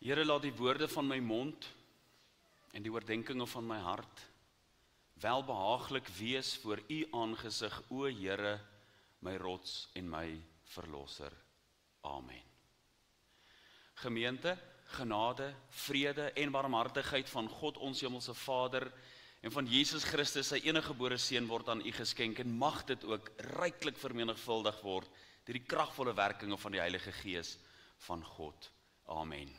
Here, laat die woorde van my mond en die oordeenkinge van my hart welbehaaglik wees voor U aangesig, o Here, my rots en my verlosser. Amen. Gemeente, genade, vrede en barmhartigheid van God ons hemelse Vader en van Jesus Christus, sy eniggebore seun, word aan U geskenk en mag dit ook ryklik vermenigvuldig word deur die kragvolle werkinge van die Heilige Gees van God. Amen.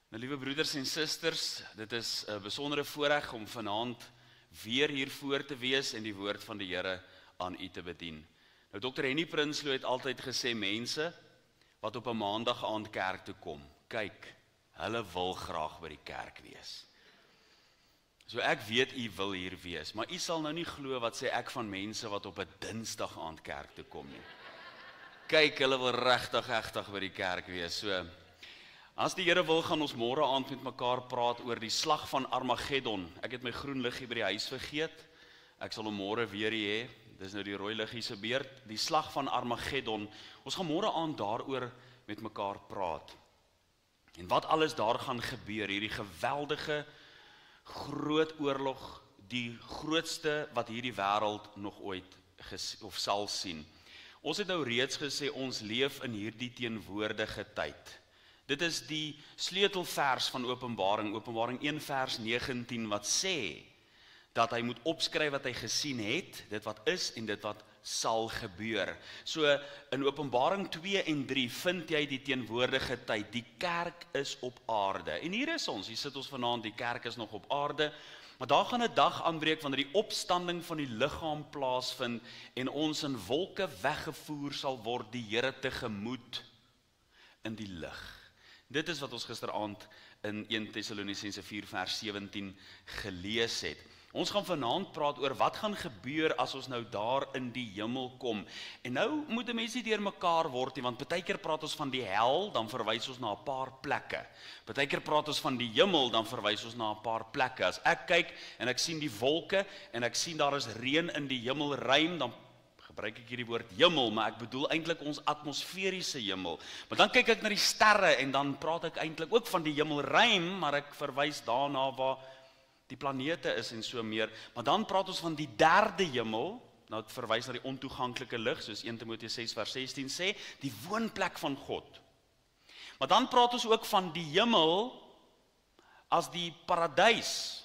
Nou, liewe broeders en susters, dit is 'n besondere voorreg om vanaand weer hier voor te wees en die woord van die Here aan U te bedien. Nou, Dr. Henny Prinsloo het altyd gesê, mense wat op 'n maandag aand kerk toe kom, kyk, hulle wil graag by die kerk wees. So ek weet U wil hier wees, maar U sal nou nie glo wat sê ek van mense wat op 'n dinsdag aand kerk toe kom nie. Kyk, hulle wil regtig by die kerk wees. So, as die Here wil, gaan ons môre aand met mekaar praat oor die slag van Armageddon. Ek het my groen liggie by die huis vergeet. Ek sal hom môre weer hê. Dis nou die rooi liggie se beurt. Die slag van Armageddon. Ons gaan môre aand daaroor met mekaar praat. En wat alles daar gaan gebeur, hierdie geweldige groot oorlog, die grootste wat hierdie wêreld nog ooit sal sien. Ons het nou reeds gesê, ons leef in hierdie teenwoordige tyd. Dit is die sleutelvers van Openbaring, Openbaring 1 vers 19, wat sê, dat hy moet opskryf wat hy gesien het, dit wat is en dit wat sal gebeur. So, in Openbaring 2 en 3 vind jy die teenwoordige tyd, die kerk is op aarde. En hier is ons, hier sit ons vanaand, die kerk is nog op aarde, maar daar gaan 'n dag aanbreek wanneer die opstanding van die liggaam plaasvind en ons in wolke weggevoer sal word die Here tegemoet in die lig. Dit is wat ons gisteraand in 1 Tessalonisense 4 vers 17 gelees het. Ons gaan vanaand praat oor wat gaan gebeur as ons nou daar in die hemel kom. En nou moet 'n mens nie deur mekaar word nie, want baie keer praat ons van die hel, dan verwys ons na 'n paar plekke. Baie keer praat ons van die hemel, dan verwys ons na 'n paar plekke. As ek kyk en ek sien die wolke en ek sien daar is reën in die hemelruim, dan gebruik ek hierdie woord hemel, maar ek bedoel eintlik ons atmosferiese hemel. Maar dan kyk ek na die sterre en dan praat ek eintlik ook van die hemelruim, maar ek verwys daarna waar die planete is en so meer. Maar dan praat ons van die derde hemel, nou het verwys na die ontoeganklike lig, soos 1 Timoteus 6 vers 16 sê, die woonplek van God. Maar dan praat ons ook van die hemel as die paradys,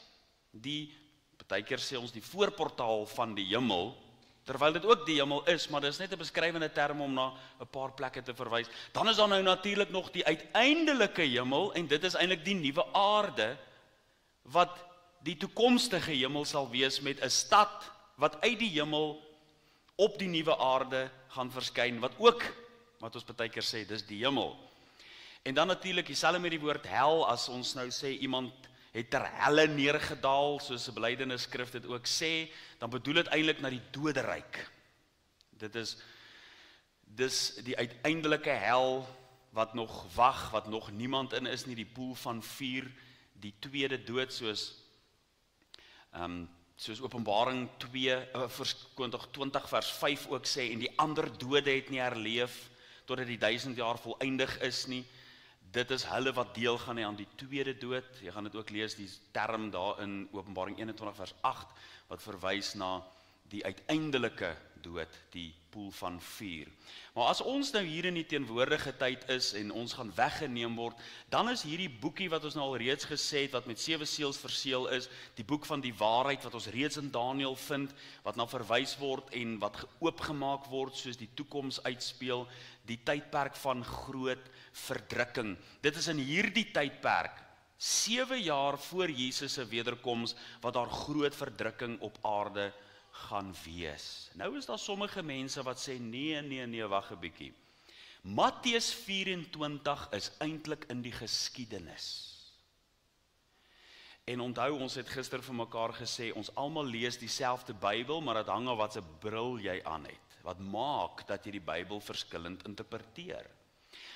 baie keer sê ons die voorportaal van die hemel, terwyl dit ook die hemel is, maar dit is net 'n beskrywende term om na 'n paar plekke te verwys. Dan is daar nou natuurlik nog die uiteindelike hemel, en dit is eintlik die nuwe aarde, wat die toekomstige hemel sal wees met 'n stad wat uit die hemel op die nuwe aarde gaan verskyn, wat ons baie keer sê, dis die hemel. En dan natuurlik dieselfde met die woord hel, as ons nou sê iemand het ter helle neergedaal, soos 'n belydenisskrif dit ook sê, dan bedoel dit eintlik na die doderyk. Dis die uiteindelike hel wat nog wag, wat nog niemand in is nie, die poel van vuur, die tweede dood, soos Openbaring 20 vers 5 ook sê, en die ander dode het nie herleef totdat die 1000 jaar volëindig is nie. Dit is hulle wat deel gaan hê aan die tweede dood. Jy gaan dit ook lees, die term daar in Openbaring 21 vers 8, wat verwys na die uiteindelike dood, die poel van vuur. Maar as ons nou hier in die teenwoordige tyd is en ons gaan weggeneem word, dan is hierdie boekie wat ons nou al reeds gesê het, wat met 7 seels verseël is, die boek van die waarheid wat ons reeds in Daniël vind, wat na verwys word en wat oopgemaak word soos die toekoms uitspeel, die tydperk van groot verdrukking. Dit is in hierdie tydperk, 7 jaar voor Jesus se wederkoms, wat daar groot verdrukking op aarde gaan wees. Nou is daar sommige mense wat sê, nee, wag 'n bietjie. Matteus 24 is eintlik in die geskiedenis. En onthou, ons het gister vir mekaar gesê, ons almal lees dieselfde Bybel, maar dit hang af wat 'n bril jy aan het. Wat maak dat jy die Bybel verskillend interpreteer.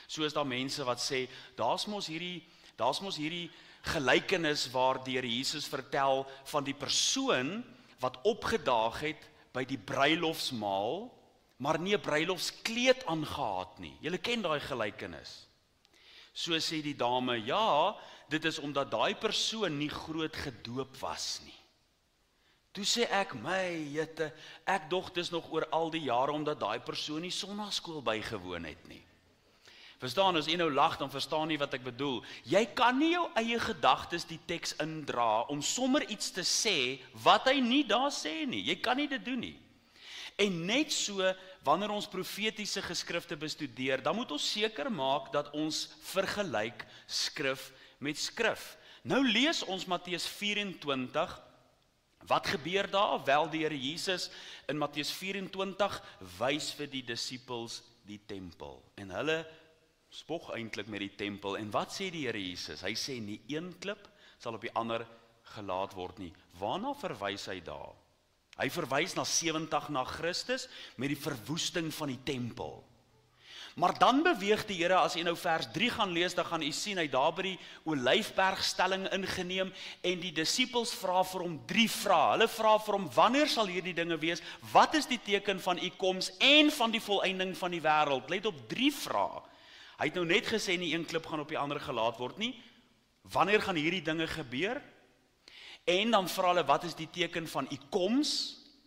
So is daar mense wat sê, daar's mos hierdie gelykenis waar die Here Jesus vertel van die persoon wat opgedaag het by die bruilofsmaal, maar nie 'n bruilofskleed aangehad nie. Julle ken daai gelykenis. So sê die dame, ja, dit is omdat daai persoon nie groot gedoop was nie. Toe sê ek, my jette, ek dog dis nog oor al die jare omdat daai persoon nie sonnaarskool bygewoon het nie. Verstaan, as jy nou lag, dan verstaan nie wat ek bedoel. Jy kan nie jou eie gedagtes die teks indra om sommer iets te sê wat hy nie daar sê nie. Jy kan nie dit doen nie. En net so, wanneer ons profetiese geskrifte bestudeer, dan moet ons seker maak dat ons vergelyk skrif met skrif. Nou lees ons Matteus 24. Wat gebeur daar? Wel, die Here Jesus in Matteus 24 wys vir die disippels die tempel. En hulle spog eintlik met die tempel. En wat sê die Here Jesus? Hy sê nie een klip sal op die ander gelaat word nie. Waarna verwys hy daar? Hy verwys na 70 na Christus met die verwoesting van die tempel. Maar dan beweeg die Here, as jy nou vers 3 gaan lees, dan gaan jy sien, hy daar by die Olyfbergstelling ingeneem, en die disippels vra vir hom 3 vrae. Hulle vra vir hom, wanneer sal hierdie dinge wees? Wat is die teken van u koms en van die volëinding van die wêreld? Let op 3 vrae. Hy het nou net gesê, nie een klip gaan op die ander gelaat word nie. Wanneer gaan hierdie dinge gebeur? En dan vra hulle, wat is die teken van u koms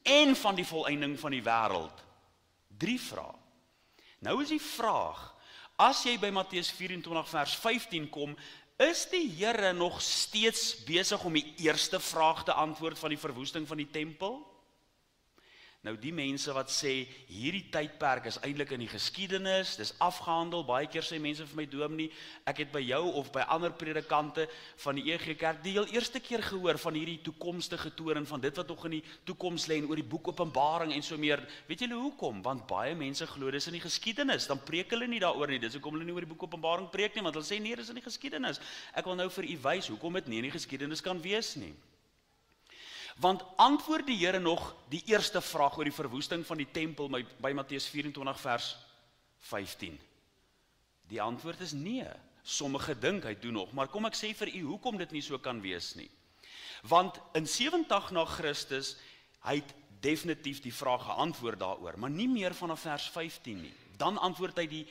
en van die volëinding van die wêreld? 3 vrae. Nou is die vraag, as jy by Matteus 24 vers 15 kom, is die Here nog steeds besig om die eerste vraag te antwoord van die verwoesting van die tempel? Nou die mense wat sê, hierdie tydperk is eintlik in die geskiedenis, dis afgehandel, baie keer sê mense vir my, Dominee, ek het by jou of by ander predikante van die EG Kerk die heel eerste keer gehoor van hierdie toekomstige toren, van dit wat nog in die toekoms lê en oor die boek Openbaring en so meer. Weet julle hoekom? Want baie mense glo dis in die geskiedenis, dan preek hulle nie daaroor nie, dis hoekom hulle nie oor die boek Openbaring preek nie, want hulle sê nee, dis in die geskiedenis. Ek wil nou vir u wys, hoekom dit nie in die geskiedenis kan wees nie. Want antwoord die Here nog die eerste vraag oor die verwoesting van die tempel by Matteus 24 vers 15? Die antwoord is nee. Sommige dink hy doen nog, maar kom ek sê vir u hoekom dit nie so kan wees nie. Want in 70 na Christus, hy het definitief die vraag geantwoord daaroor, maar nie meer vanaf vers 15 nie. Dan antwoord hy die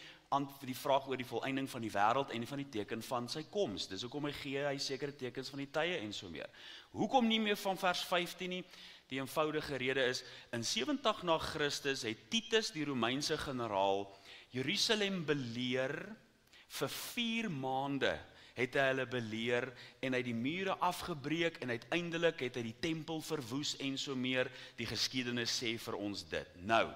vraag oor die volëinding van die wêreld en van die teken van sy koms. Dis hoekom hy sekere tekens van die tye en so meer. Hoekom nie meer van vers 15 nie? Die eenvoudige rede is, in 70 na Christus het Titus, die Romeinse generaal, Jerusalem beleer vir 4 maande. Het hy hulle beleer en hy die mure afgebreek en uiteindelik het hy die tempel verwoes en so meer. Die geskiedenis sê vir ons dit. Nou,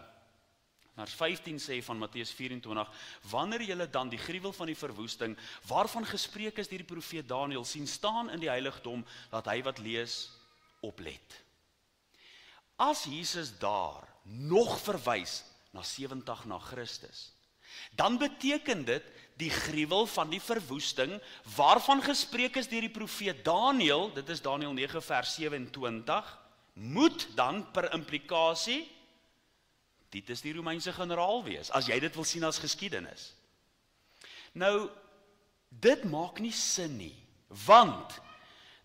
vers 15 sê van Matteus 24, wanneer julle dan die gruwel van die verwoesting, waarvan gespreek is deur die profeet Daniël, sien staan in die heiligdom, dat hy wat lees, oplet. As Jesus daar nog verwys na 70 na Christus, dan beteken dit die gruwel van die verwoesting, waarvan gespreek is deur die profeet Daniël, dit is Daniël 9 vers 27, moet dan per implikasie Titus die Romeinse generaal wees, as jy dit wil sien as geskiedenis. Nou, dit maak nie sin nie, want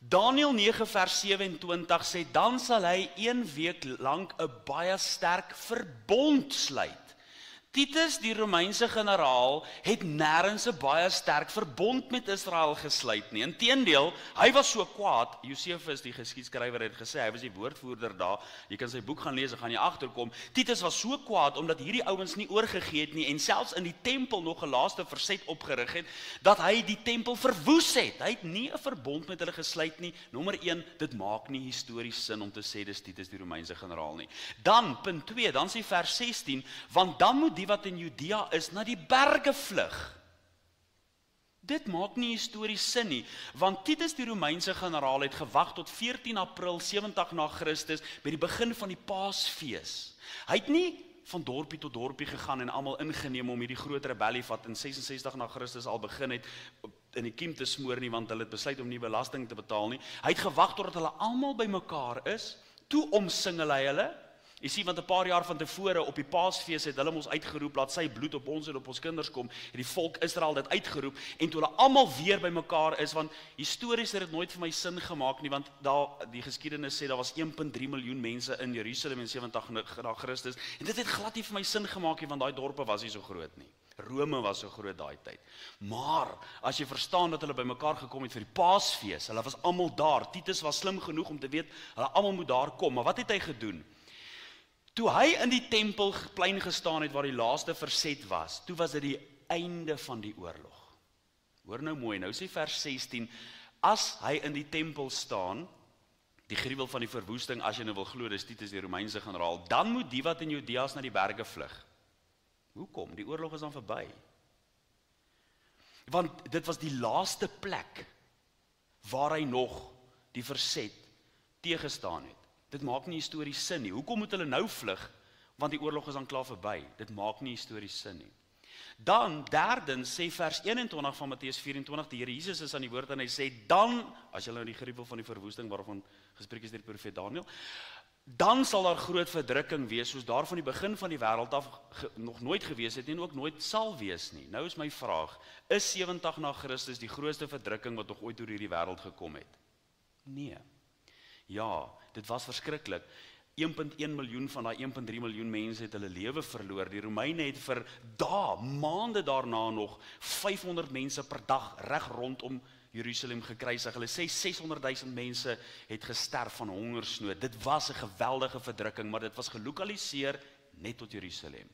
Daniël 9 vers 27 sê, dan sal hy 1 week lank 'n baie sterk verbond sluit. Titus, die Romeinse generaal, het nêrens 'n baie sterk verbond met Israel gesluit nie. Inteendeel, hy was so kwaad, Josephus, die geskiedskrywer, het gesê, hy was die woordvoerder daar, jy kan sy boek gaan lees, gaan jy agterkom, Titus was so kwaad, omdat hierdie ouens nie oorgegee het nie, en selfs in die tempel nog 'n laaste verset opgerig het, dat hy die tempel verwoes het. Hy het nie 'n verbond met hulle gesluit nie. Nommer 1, dit maak nie histories sin om te sê, dis Titus die Romeinse generaal nie. Dan, punt 2, dan sê vers 16, want dan moet die wat in Judea is, na die berge vlug. Dit maak nie histories sin nie, want Titus die Romeinse generaal het gewag tot 14 April 70 na Christus by die begin van die Paasfees. Hy het nie van dorpie tot dorpie gegaan en almal ingeneem om hierdie groot rebellie wat in 66 na Christus al begin het in die kiem te smoor nie, want hulle het besluit om nie belasting te betaal nie. Hy het gewag totdat hulle almal bymekaar is, toe omsingel hy hulle. Jy sien, want 'n paar jaar van tevore op die Paasfees het hulle ons uitgeroep, laat sy bloed op ons en op ons kinders kom, het die volk Israel dit uitgeroep, en toe hulle almal weer bymekaar is, want histories het dit nooit vir my sin gemaak nie, want die geskiedenis sê, daar was 1,3 miljoen mense in Jerusalem in 70 na Christus, en dit het glad nie vir my sin gemaak nie, want daai dorpe was nie so groot nie. Rome was so groot daai tyd. Maar as jy verstaan dat hulle bymekaar gekom het vir die Paasfees, hulle was almal daar. Titus was slim genoeg om te weet hulle almal moet daar kom. Maar wat het hy gedoen? Toe hy in die tempelplein gestaan het waar die laaste verset was, toe was dit die einde van die oorlog. Hoor nou mooi, nou sê vers 16, as hy in die tempel staan, die gruwel van die verwoesting, as jy nou wil glo, dis Titus die Romeinse generaal, dan moet die wat in Judeas na die berge vlug. Hoekom? Die oorlog is dan verby. Want dit was die laaste plek waar hy nog die verset teëgestaan het. Dit maak nie histories sin nie. Hoekom moet hulle nou vlug? Want die oorlog is dan klaar verby. Dit maak nie histories sin nie. Dan, derdens, sê vers 21 van Matteus 24, die Here Jesus is aan die woord en hy sê, dan, as jy nou die gruwel van die verwoesting waarvan gespreek is deur die profeet Daniël, dan sal daar groot verdrukking wees, soos daar van die begin van die wêreld af nog nooit gewees het en ook nooit sal wees nie. Nou is my vraag, is 70 na Christus die grootste verdrukking wat nog ooit oor hierdie wêreld gekom het? Nee. Ja, dit was verskriklik. 1,1 miljoen van daai 1,3 miljoen mense het hulle lewe verloor. Die Romeine het vir maande daarna nog 500 mense per dag reg rondom Jerusalem gekruisig. Hulle sê 600,000 mense het gesterf van hongersnood. Dit was 'n geweldige verdrukking, maar dit was gelokaliseer net tot Jerusalem.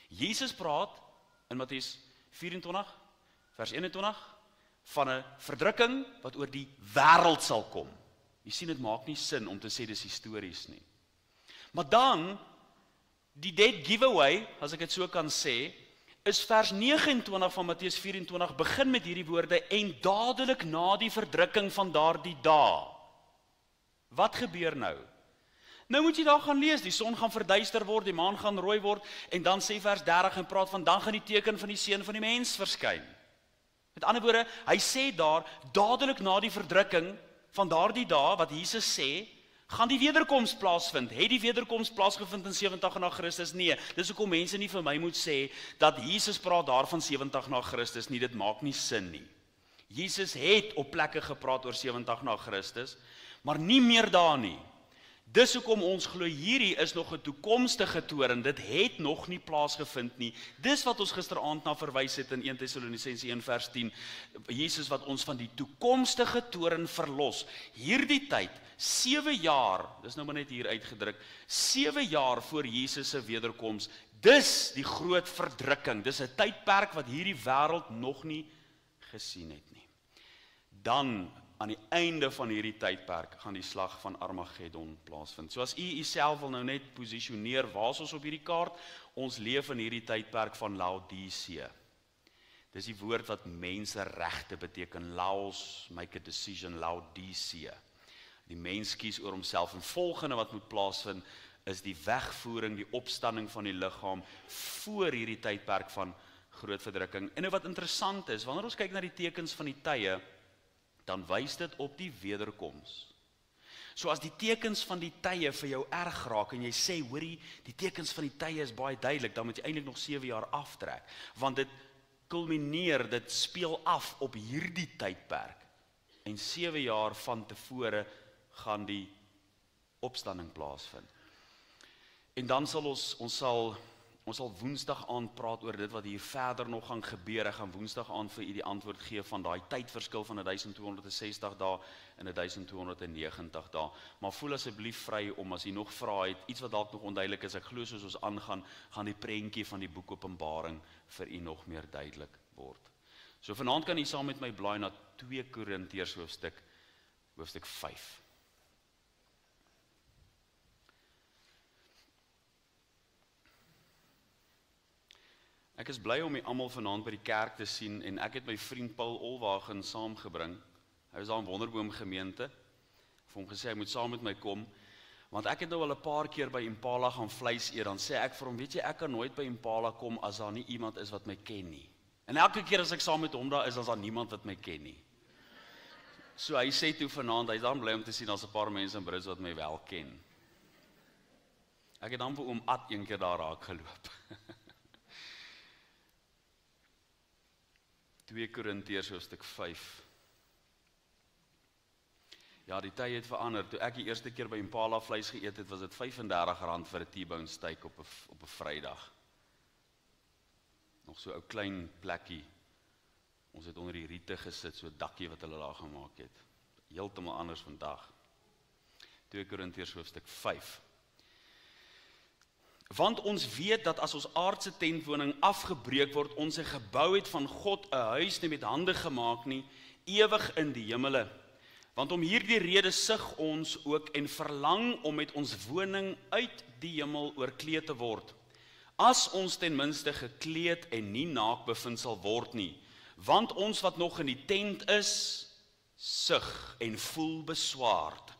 Jesus praat in Matteus 24 vers 21 van 'n verdrukking wat oor die wêreld sal kom. Jy sien, dit maak nie sin om te sê dis histories nie. Maar dan, die dead giveaway, as ek dit so kan sê, is vers 29 van Matteus 24, begin met hierdie woorde, en dadelik na die verdrukking van daardie dae. Wat gebeur nou? Nou moet jy daar gaan lees, die son gaan verduister word, die maan gaan rooi word, en dan sê vers 30 en praat van, dan gaan die teken van die seun van die mens verskyn. Met ander woorde, hy sê daar, dadelik na die verdrukking van daardie dae, wat Jesus sê, gaan die wederkoms plaasvind. Het die wederkoms plaasgevind in 70 na Christus? Nee, dis hoekom mense nie vir my moet sê, dat Jesus praat daar van 70 na Christus nie, dit maak nie sin nie. Jesus het op plekke gepraat oor 70 na Christus, maar nie meer daar nie. Dis hoekom ons glo hierdie is nog 'n toekomstige toorn, dit het nog nie plaasgevind nie. Dis wat ons gisteraand na verwys het in 1 Tessalonisense 1 vers 10, Jesus wat ons van die toekomstige toorn verlos. Hierdie tyd, 7 jaar, dis nou maar net hier uitgedruk, 7 jaar voor Jesus se wederkoms, dis die groot verdrukking, dis 'n tydperk wat hierdie wêreld nog nie gesien het nie. Dan, aan die einde van hierdie tydperk gaan die slag van Armageddon plaasvind. So as u self wil nou net posisioneer, waar is ons op hierdie kaart? Ons leef in hierdie tydperk van Laodicea. Dis die woord wat menseregte beteken. Laos, make a decision, Laodicea. Die mens kies oor homself. En volgende wat moet plaasvind, is die wegvoering, die opstanding van die liggaam voor hierdie tydperk van groot verdrukking. En wat interessant is, wanneer ons kyk na die tekens van die tye, dan wys dit op die wederkoms. So as die tekens van die tye vir jou erg raak en jy sê, hoorie, die tekens van die tye is baie duidelik, dan moet jy eintlik nog 7 jaar aftrek, want dit kulmineer, dit speel af op hierdie tydperk. En 7 jaar van tevore gaan die opstanding plaasvind. En dan sal ons sal Woensdag aand praat oor dit wat hier verder nog gaan gebeur. Ek gaan Woensdag aand vir u die antwoord gee van daai tydverskil van 1260 dae en 1290 dae. Maar voel asseblief vry om, as u nog vrae het, iets wat dalk nog onduidelik is, ek glo soos ons aangaan, gaan die prentjie van die boek Openbaring vir u nog meer duidelik word. So vanaand kan u saam met my blaai na 2 Korintiërs hoofstuk 5. Ek is bly om almal vanaand by die kerk te sien en ek het my vriend Paul Olwagen saamgebring. Hy was daar in Wonderboom gemeente. Ek het hom gesê hy moet saam met my kom, want ek het nou al 'n paar keer by Impala gaan vleis eet. Dan sê ek vir hom, weet jy, ek kan nooit by Impala kom as daar nie iemand is wat my ken nie. En elke keer as ek saam met hom daar is, dan is daar niemand wat my ken nie. So hy sê toe vanaand, hy is dan bly om te sien as 'n paar mense in Brits wat my wel ken. Ek het dan vir oom Ad een keer daar raak geloop. 2 Korintiërs hoofstuk 5. Ja, die tyd het verander. Toe ek die eerste keer by Impala vleis geëet het, was dit R35 vir 'n T-bone steak op 'n Vrydag. nog so 'n ou klein plekkie. Ons het onder die riete gesit, so 'n dakkie wat hulle daar gemaak het. Heeltemal anders vandag. 2 Korintiërs hoofstuk 5. Want ons weet dat as ons aardse tentwoning afgebreek word, ons 'n gebou het van God, 'n huis nie met hande gemaak nie, ewig in die hemele. Want om hierdie rede sug ons ook en verlang om met ons woning uit die hemel oorkleed te word. As ons ten minste gekleed en nie naak bevind sal word nie, want ons wat nog in die tent is, sug en voel beswaard,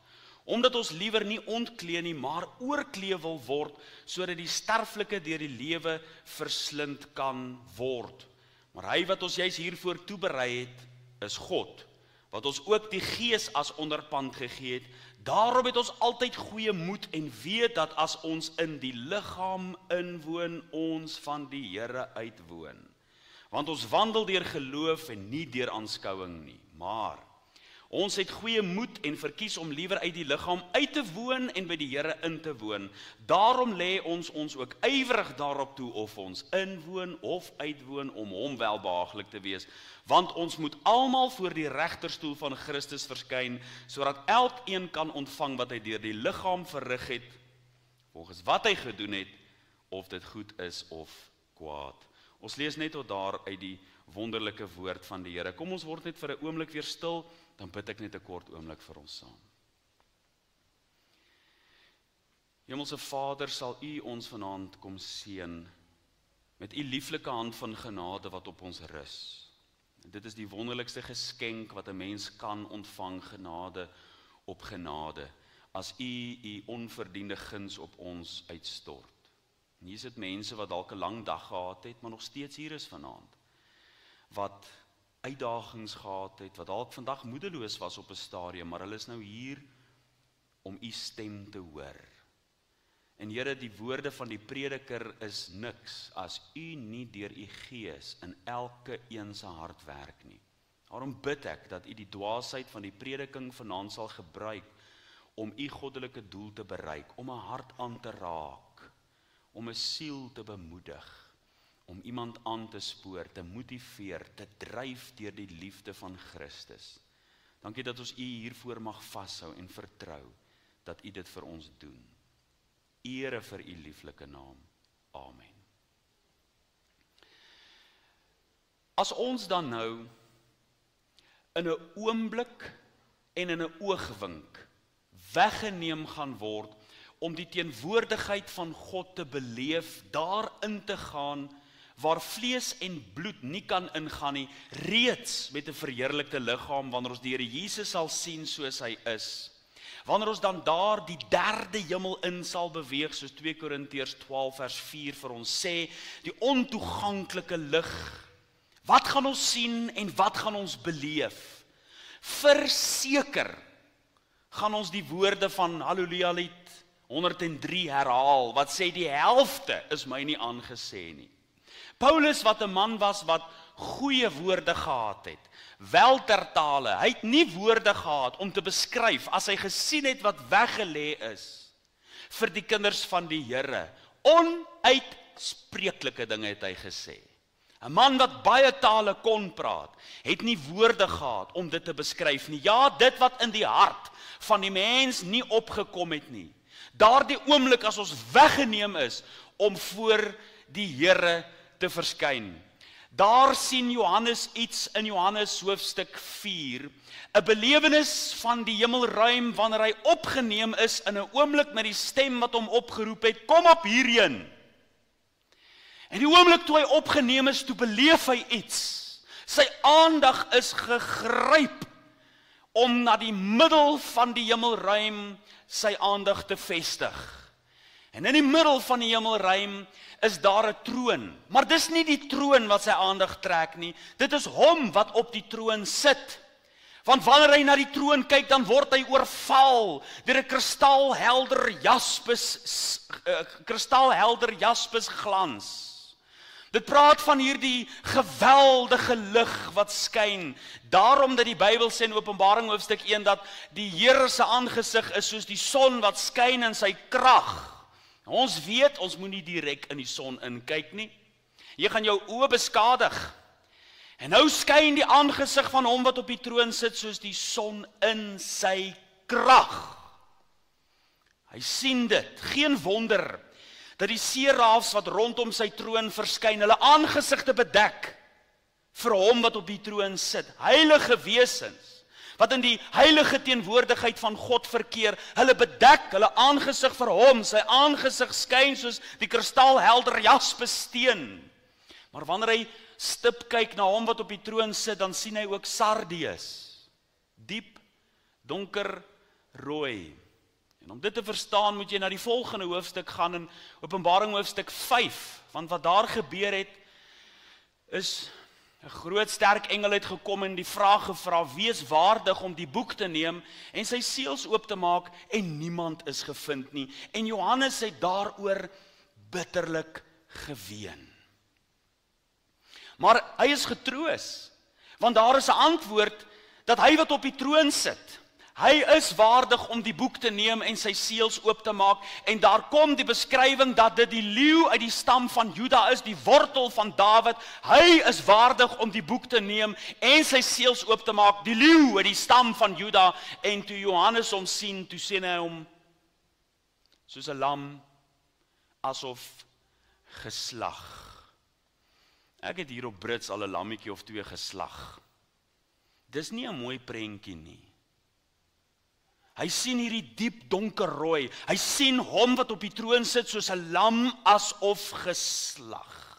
omdat ons liewer nie ontklee nie, maar oorklee wil word, sodat die sterflike deur die lewe verslind kan word. Maar hy wat ons juis hiervoor toeberei het, is God, wat ons ook die Gees as onderpand gegee het. Daarom het ons altyd goeie moed en weet dat as ons in die liggaam inwoon, ons van die Here uitwoon. Want ons wandel deur geloof en nie deur aanskouing nie, maar ons het goeie moed en verkies om liewer uit die liggaam uit te woon en by die Here in te woon. Daarom lê ons ook ywerig daarop toe of ons inwoon of uitwoon om hom welbehaaglik te wees. Want ons moet almal voor die regterstoel van Christus verskyn, sodat elkeen kan ontvang wat hy deur die liggaam verrig het, volgens wat hy gedoen het, of dit goed is of kwaad. Ons lees net tot daar uit die wonderlike woord van die Here. Kom ons word net vir 'n oomblik weer stil, dan bid ek net 'n kort oomblik vir ons saam. Hemelse Vader, sal U ons vanaand kom seën met U lieflike hand van genade wat op ons rus. Dit is die wonderlikste geskenk wat 'n mens kan ontvang, genade op genade, as U onverdiende guns op ons uitstort. En hier sit mense wat dalk 'n lang dag gehad het, maar nog steeds hier is vanaand, wat uitdagings gehad het, wat dalk vandag moedeloos was op 'n stadium, maar hulle is nou hier om U stem te hoor. En Here, die woorde van die prediker is niks as U nie deur U Gees in elke een se hart werk nie. Daarom bid ek dat U die dwaasheid van die prediking vanaand sal gebruik om U goddelike doel te bereik, om 'n hart aan te raak, om 'n siel te bemoedig, om iemand aan te spoor, te motiveer, te dryf deur die liefde van Christus. Dankie dat ons U hiervoor mag vashou en vertrou dat U dit vir ons doen. Ere vir U lieflike naam. Amen. As ons dan nou in 'n oomblik en in 'n oogwink weggeneem gaan word om die teenwoordigheid van God te beleef, daarin te gaan waar vlees en bloed nie kan ingaan nie, reeds met 'n verheerlikte liggaam, wanneer ons die Here Jesus sal sien soos hy is. Wanneer ons dan daar die derde hemel in sal beweeg, soos 2 Korintiërs 12 vers 4 vir ons sê, die ontoeganklike lig. Wat gaan ons sien en wat gaan ons beleef? Verseker gaan ons die woorde van Halleluja lied 103 herhaal, wat sê die helfte is my nie aangesê nie. Paulus, wat 'n man was wat goeie woorde gehad het, weltertale, hy het nie woorde gehad om te beskryf as hy gesien het wat weggelê is vir die kinders van die Here. Onuitspreeklike dinge het hy gesê. 'n Man wat baie tale kon praat, het nie woorde gehad om dit te beskryf nie. Ja, dit wat in die hart van die mens nie opgekom het nie. Daardie oomblik as ons weggeneem is om voor die Here te verskyn. Daar sien Johannes iets in Johannes hoofstuk 4, 'n belewenis van die hemelruim wanneer hy opgeneem is in 'n oomblik met die stem wat hom opgeroep het, kom op hierheen. En die oomblik toe hy opgeneem is, toe beleef hy iets. Sy aandag is gegryp om na die middel van die hemelruim sy aandag te vestig. En in die middel van die hemelruim is daar 'n troon, maar dis nie die troon wat sy aandag trek nie, dit is hom wat op die troon sit. Want wanneer hy na die troon kyk, dan word hy oorval deur 'n kristalhelder jaspis glans. Dit praat van hierdie geweldige lig wat skyn. Daarom dat die Bybel sê in Openbaring hoofstuk 1 dat die Here se aangesig is soos die son wat skyn in sy krag. Ons weet, ons moet nie direk in die son inkyk nie. Jy gaan jou oë beskadig. En nou skyn die aangesig van hom wat op die troon sit soos die son in sy krag. Hy sien dit, geen wonder dat die serafs wat rondom sy troon verskyn, hulle aangesigte bedek vir hom wat op die troon sit. Heilige wesens, wat in die heilige teenwoordigheid van God verkeer, hulle bedek hulle aangesig vir hom, sy aangesig skyn soos die kristalhelder jaspissteen. Maar wanneer hy stip kyk na hom wat op die troon sit, dan sien hy ook sardius, diep, donker, rooi. En om dit te verstaan, moet jy na die volgende hoofstuk gaan in Openbaring hoofstuk 5, want wat daar gebeur het, is 'n groot sterk engel het gekom en die vraag gevra, wie is waardig om die boek te neem en sy seels oop te maak, en niemand is gevind nie. En Johannes het daaroor bitterlik geween. Maar hy is getroos, want daar is 'n antwoord dat hy wat op die troon sit, hy is waardig om die boek te neem en sy seels oop te maak, en daar kom die beskrywing dat dit die leeu uit die stam van Juda is, die wortel van Dawid. Hy is waardig om die boek te neem en sy seels oop te maak, die leeu uit die stam van Juda. En toe Johannes hom sien, toe sien hy hom soos 'n lam, asof geslag. Ek het hier op Brits al 'n lammetjie of 2 geslag. Dis nie 'n mooi prentjie nie. Hy sien hierdie diep donker rooi. Hy sien hom wat op die troon sit soos 'n lam asof geslag.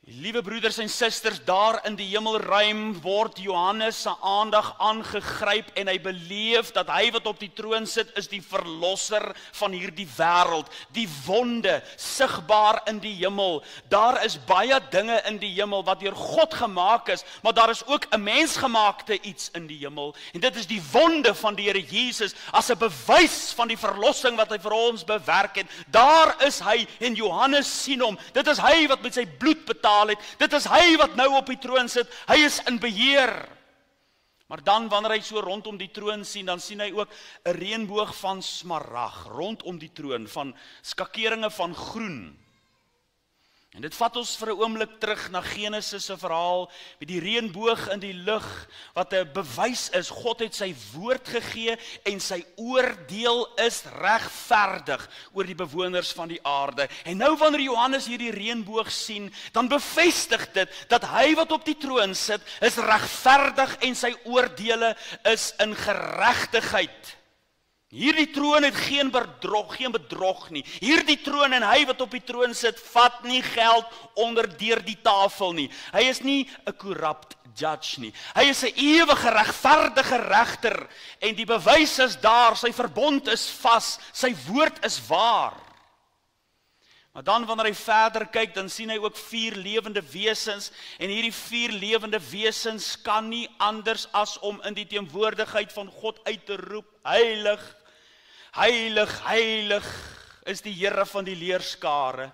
Liewe broeders en susters, daar in die hemelruim word Johannes se aandag aangegryp en hy beleef dat hy wat op die troon sit is die verlosser van hierdie wêreld. Die wonde sigbaar in die hemel. Daar is baie dinge in die hemel wat deur God gemaak is, maar daar is ook 'n mensgemaakte iets in die hemel. En dit is die wonde van die Here Jesus as 'n bewys van die verlossing wat hy vir ons bewerk het. Daar is hy en Johannes sien hom. Dit is hy wat met sy bloed betaal het. Dit is hy wat nou op die troon sit. Hy is in beheer. Maar dan wanneer hy so rondom die troon sien, dan sien hy ook 'n reënboog van smarag rondom die troon, van skakeringe van groen. En dit vat ons vir 'n oomblik terug na Genesis se verhaal met die reënboog in die lug wat 'n bewys is God het sy woord gegee en sy oordeel is regverdig oor die bewoners van die aarde. En nou wanneer Johannes hierdie reënboog sien, dan bevestig dit dat hy wat op die troon sit is regverdig en sy oordeele is in geregtigheid. Hierdie troon het geen bedrog nie. Hierdie troon en hy wat op die troon sit, vat nie geld onder deur die tafel nie. Hy is nie 'n corrupt judge nie. Hy is 'n ewige regverdige regter en die bewys is daar, sy verbond is vas, sy woord is waar. Maar dan wanneer hy verder kyk, dan sien hy ook 4 lewende wesens en hierdie 4 lewende wesens kan nie anders as om in die teenwoordigheid van God uit te roep, heilig, heilig, heilig is die Here van die leerskare.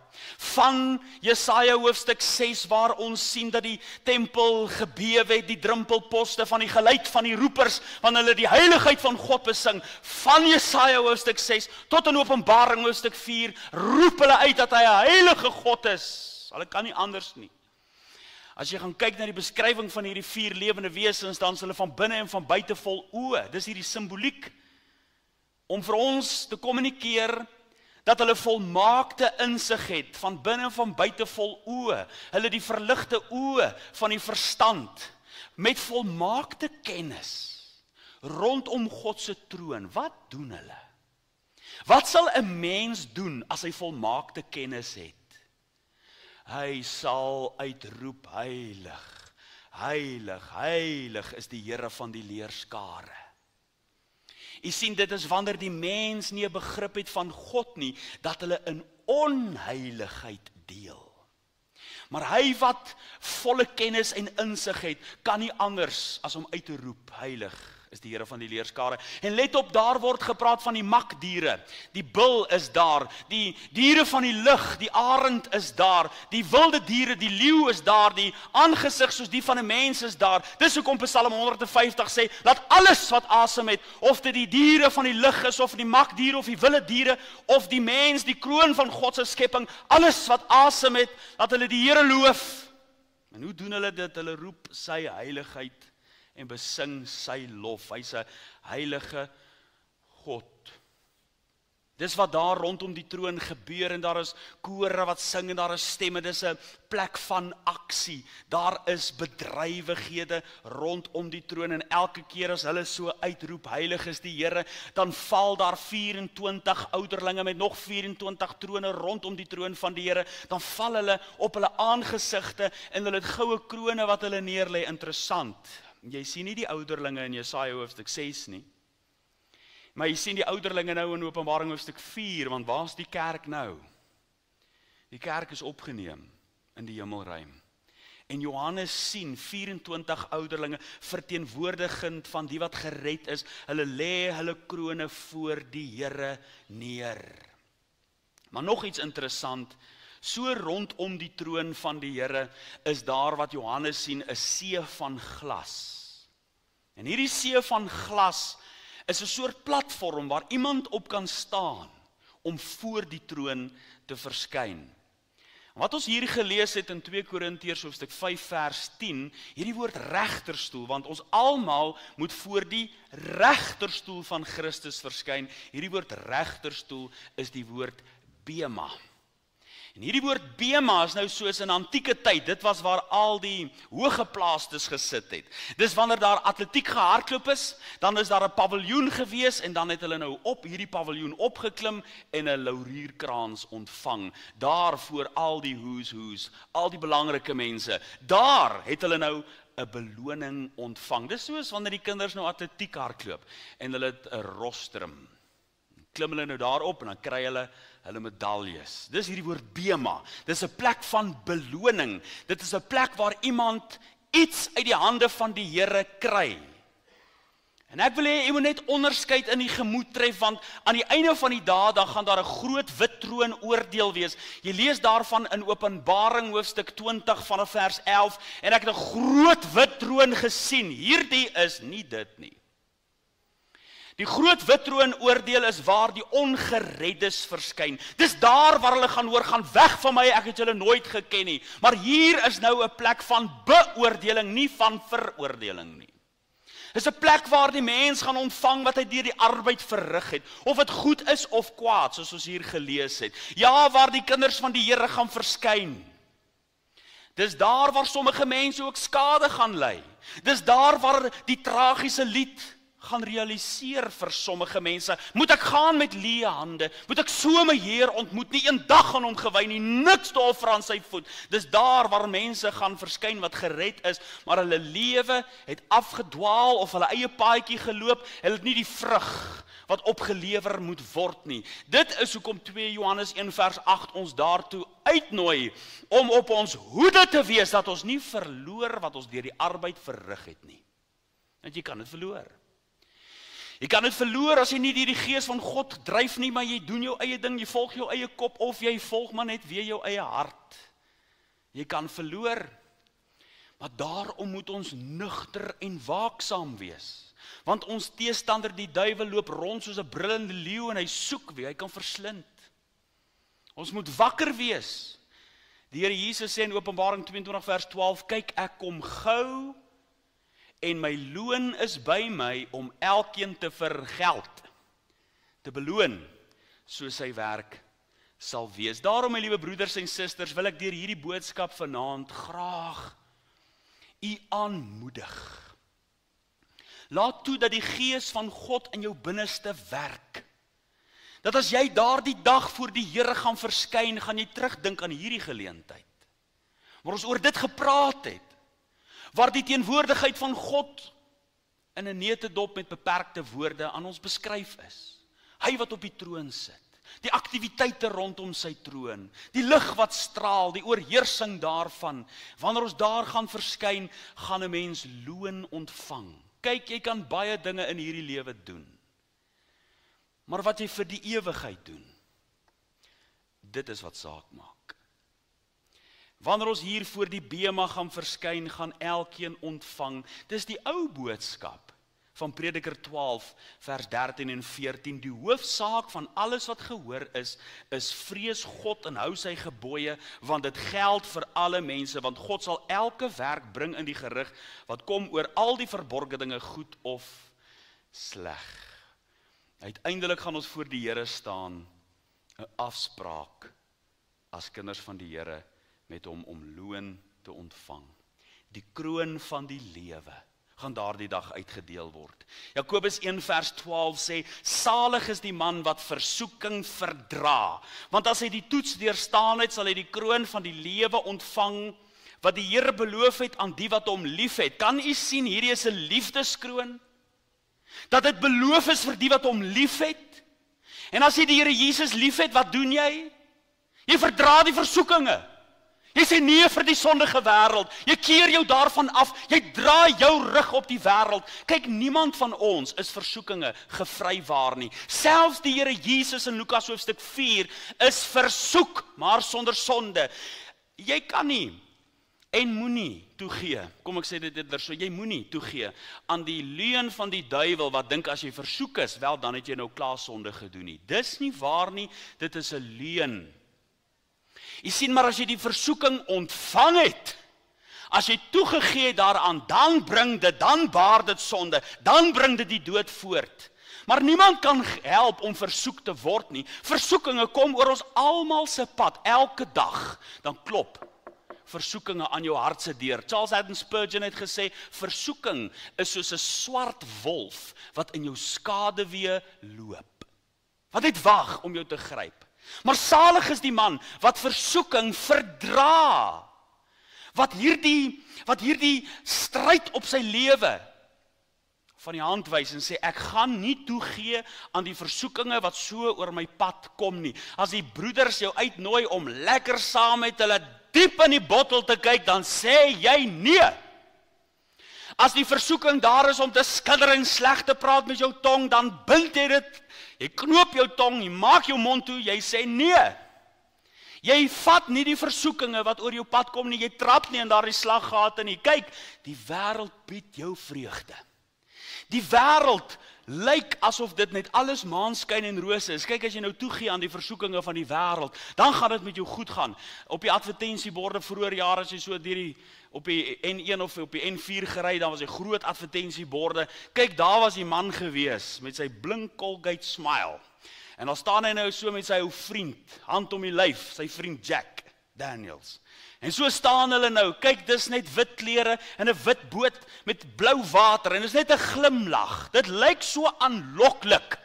Van Jesaja hoofstuk 6 waar ons sien dat die tempel gebewe het, die drempelposte van die geluid van die roepers, wanneer hulle die heiligheid van God besing. Van Jesaja hoofstuk 6 tot in Openbaring hoofstuk 4 roep hulle uit dat hy 'n heilige God is. Hulle kan nie anders nie. As jy gaan kyk na die beskrywing van hierdie 4 lewende wesens, dan is hulle van binne en van buite vol oë. Dis hierdie simboliek om vir ons te kommunikeer dat hulle volmaakte insig het, van binne en van buite vol oë, hulle die verligte oë van die verstand, met volmaakte kennis, rondom God se troon. Wat doen hulle? Wat sal 'n mens doen as hy volmaakte kennis het? Hy sal uitroep, heilig, heilig, heilig is die Here van die leerskare. U sien, dit is wanneer die mens nie 'n begrip het van God nie, dat hulle in onheiligheid deel. Maar hy wat volle kennis en insig het, kan nie anders as om uit te roep, heilig is die Here van die leerskare. En let op, daar word gepraat van die makdiere. Die bil is daar, die diere van die lug, die arend is daar, die wilde diere, die leeu is daar, die aangesig soos die van 'n mens is daar. Dis hoekom Psalm 150 sê, laat alles wat asem het, of dit die diere van die lug is, of die makdiere, of die wilde diere, of die mens, die kroon van God se skepping, alles wat asem het, laat hulle die Here loof. En hoe doen hulle dit? Hulle roep sy heiligheid en besing sy lof. Hy's 'n heilige God. Dis wat daar rondom die troon gebeur, en daar is kore wat sing en daar is stemme. Dis 'n plek van aksie. Daar is bedrywighede rondom die troon, en elke keer as hulle so uitroep, heilig is die Here, dan val daar 24 ouderlinge met nog 24 trone rondom die troon van die Here. Dan val hulle op hulle aangesigte en hulle het goue krone wat hulle neerlê. Interessant. Jy sien nie die ouderlinge in Jesaja hoofstuk 6 nie. Maar jy sien die ouderlinge nou in Openbaring hoofstuk 4, want waar's die kerk nou? Die kerk is opgeneem in die hemelruim. En Johannes sien 24 ouderlinge verteenwoordigend van die wat gered is. Hulle lê hulle krone voor die Here neer. Maar nog iets interessant, so rondom die troon van die Here is daar wat Johannes sien, 'n see van glas. En hierdie see van glas is 'n soort platform waar iemand op kan staan om voor die troon te verskyn. Wat ons hier gelees het in 2 Korintiërs hoofstuk 5 vers 10, hierdie woord regterstoel, want ons almal moet voor die regterstoel van Christus verskyn. Hierdie woord regterstoel is die woord bema. En hierdie woord bema is nou soos in antieke tyd, dit was waar al die hoëgeplaastes gesit het. Dis wanneer daar atletiek gehardloop is, dan is daar 'n paviljoen gewees, en dan het hulle nou op hierdie paviljoen opgeklim en 'n laurierkrans ontvang. Daar voor al die who's, al die belangrike mense, daar het hulle nou 'n beloning ontvang. Dis soos wanneer die kinders nou atletiek hardloop, en hulle het 'n rostrum. Klim hulle nou daarop, en dan kry hulle medaljes. Dis hierdie woord bema. Dis 'n plek van beloning. Dit is 'n plek waar iemand iets uit die hande van die Here kry. En ek wil hê jy moet net onderskeid in die gemoed tref, want aan die einde van die dae dan gaan daar 'n groot wit troon oordeel wees. Jy lees daarvan in Openbaring hoofstuk 20 vanaf vers 11, en ek het 'n groot wit troon gesien. Hierdie is nie dit nie. Die groot wit troon oordeel is waar die ongereddes verskyn. Dis daar waar hulle gaan hoor, gaan weg van my, ek het julle nooit geken nie. Maar hier is nou 'n plek van beoordeling, nie van veroordeling nie. Dis 'n plek waar die mens gaan ontvang wat hy deur die arbeid verrig het, of dit goed is of kwaad, soos ons hier gelees het. Ja, waar die kinders van die Here gaan verskyn. Dis daar waar sommige mense ook skade gaan ly. Dis daar waar die tragiese lied gaan realiseer vir sommige mense. Moet ek gaan met leë hande? Moet ek so my Heer ontmoet? Nie een dag aan hom gewy nie, niks te offer aan sy voet. Dis daar waar mense gaan verskyn wat gered is, maar hulle lewe het afgedwaal of hulle eie paadjie geloop. Hulle het nie die vrug wat opgelewer moet word nie. Dit is hoekom 2 Johannes 1 vers 8 ons daartoe uitnooi om op ons hoede te wees dat ons nie verloor wat ons deur die arbeid verrig het nie. Want jy kan dit verloor. Jy kan dit verloor as jy nie deur die Gees van God dryf nie, maar jy doen jou eie ding, jy volg jou eie kop, of jy volg maar net weer jou eie hart. Jy kan verloor, maar daarom moet ons nugter en waaksaam wees. Want ons teestander, die duiwel, loop rond soos 'n brullende leeu en hy soek wie hy kan verslind. Ons moet wakker wees. Die Here Jesus sê in Openbaring 22 vers 12, kyk, ek kom gou, en my loon is by my om elkeen te vergeld, te beloon, soos sy werk sal wees. Daarom, my liewe broeders en susters, wil ek deur hierdie boodskap vanaand graag u aanmoedig. Laat toe dat die Gees van God in jou binneste werk. Dat as jy daardie dag voor die Here gaan verskyn, gaan jy terugdink aan hierdie geleentheid. Waar ons oor dit gepraat het. Waar die teenwoordigheid van God in 'n neutedop met beperkte woorde aan ons beskryf is. Hy wat op die troon sit, die aktiwiteite rondom sy troon, die lig wat straal, die oorheersing daarvan. Wanneer ons daar gaan verskyn, gaan 'n mens loon ontvang. Kyk, jy kan baie dinge in hierdie lewe doen. Maar wat jy vir die ewigheid doen, dit is wat saak maak. Wanneer ons hier voor die bema gaan verskyn, gaan elkeen ontvang. Dis die ou boodskap van Prediker 12, vers 13 en 14. Die hoofsaak van alles wat gehoor is vrees God en hou sy gebooie, want dit geld vir alle mense, want God sal elke werk bring in die gerig, wat kom oor al die verborgde dinge, goed of sleg. Uiteindelik gaan ons voor die Here staan, 'n afspraak as kinders van die Here met hom om loon te ontvang. Die kroon van die lewe gaan daardie dag uitgedeel word. Jakobus 1 vers 12 sê, salig is die man wat versoeking verdra, want as hy die toets deurstaan het, sal hy die kroon van die lewe ontvang, wat die Here beloof het aan die wat hom lief het. Kan u sien, hierdie is 'n liefdeskroon? Dat dit beloof is vir die wat hom lief het. En as jy die Here Jesus lief het, wat doen jy? Jy verdra die versoekinge. Jy sê nee vir die sondige wêreld. Jy keer jou daarvan af. Jy draai jou rug op die wêreld. Kyk, niemand van ons is versoekinge gevrywaar nie. Selfs die Here Jesus in Lukas hoofstuk 4 is versoek, maar sonder sonde. Jy kan nie en moenie toegee. Kom ek sê dit eerder so, jy moenie toegee aan die leuen van die duiwel wat dink as jy versoek is, wel dan het jy nou klaar sonde gedoen nie. Dis nie waar nie, dit is 'n leuen. Jy sien, maar as jy die versoeking ontvang het, as jy toegegee het daaraan, dan bring dit, dan baar dit sonde, dan bring dit die dood voort. Maar niemand kan help om versoek te word nie. Versoekinge kom oor ons almal se pad, elke dag, dan klop versoekinge aan jou hart se deur. Charles Haddon Spurgeon het gesê, versoeking is soos 'n swart wolf wat in jou skaduwee loop. Wat net wag om jou te gryp. Maar salig is die man wat versoeking verdra. Wat hierdie stryd op sy lewe van die hand wys en sê, ek gaan nie toegee aan die versoekinge wat so oor my pad kom nie. As die broeders jou uitnooi om lekker saam met hulle diep in die bottel te kyk, dan sê jy nee. As die versoeking daar is om te skidder en sleg te praat met jou tong, dan bind jy dit. Jy knoop jou tong, jy maak jou mond toe, jy sê nee. Jy vat nie die versoekinge wat oor jou pad kom nie, jy trap nie in daardie slaggate nie. Kyk, die wêreld bied jou vreugde. Die wêreld lyk asof dit net alles maanskyn en rose is. Kyk, as jy nou toegee aan die versoekinge van die wêreld, dan gaan dit met jou goed gaan. Op die advertensieborde vroeër jare, as jy so op die N1 of op die N4 gery, dan was die groot advertensieborde. Kyk, daar was die man gewees met sy blink Colgate smile. En dan staan hy nou so met sy ou vriend, hand om die lyf, sy vriend Jack Daniels. En so staan hulle nou, kyk, dis net wit klere en 'n wit boot met blou water en dis net 'n glimlag. Dit lyk so aanloklik.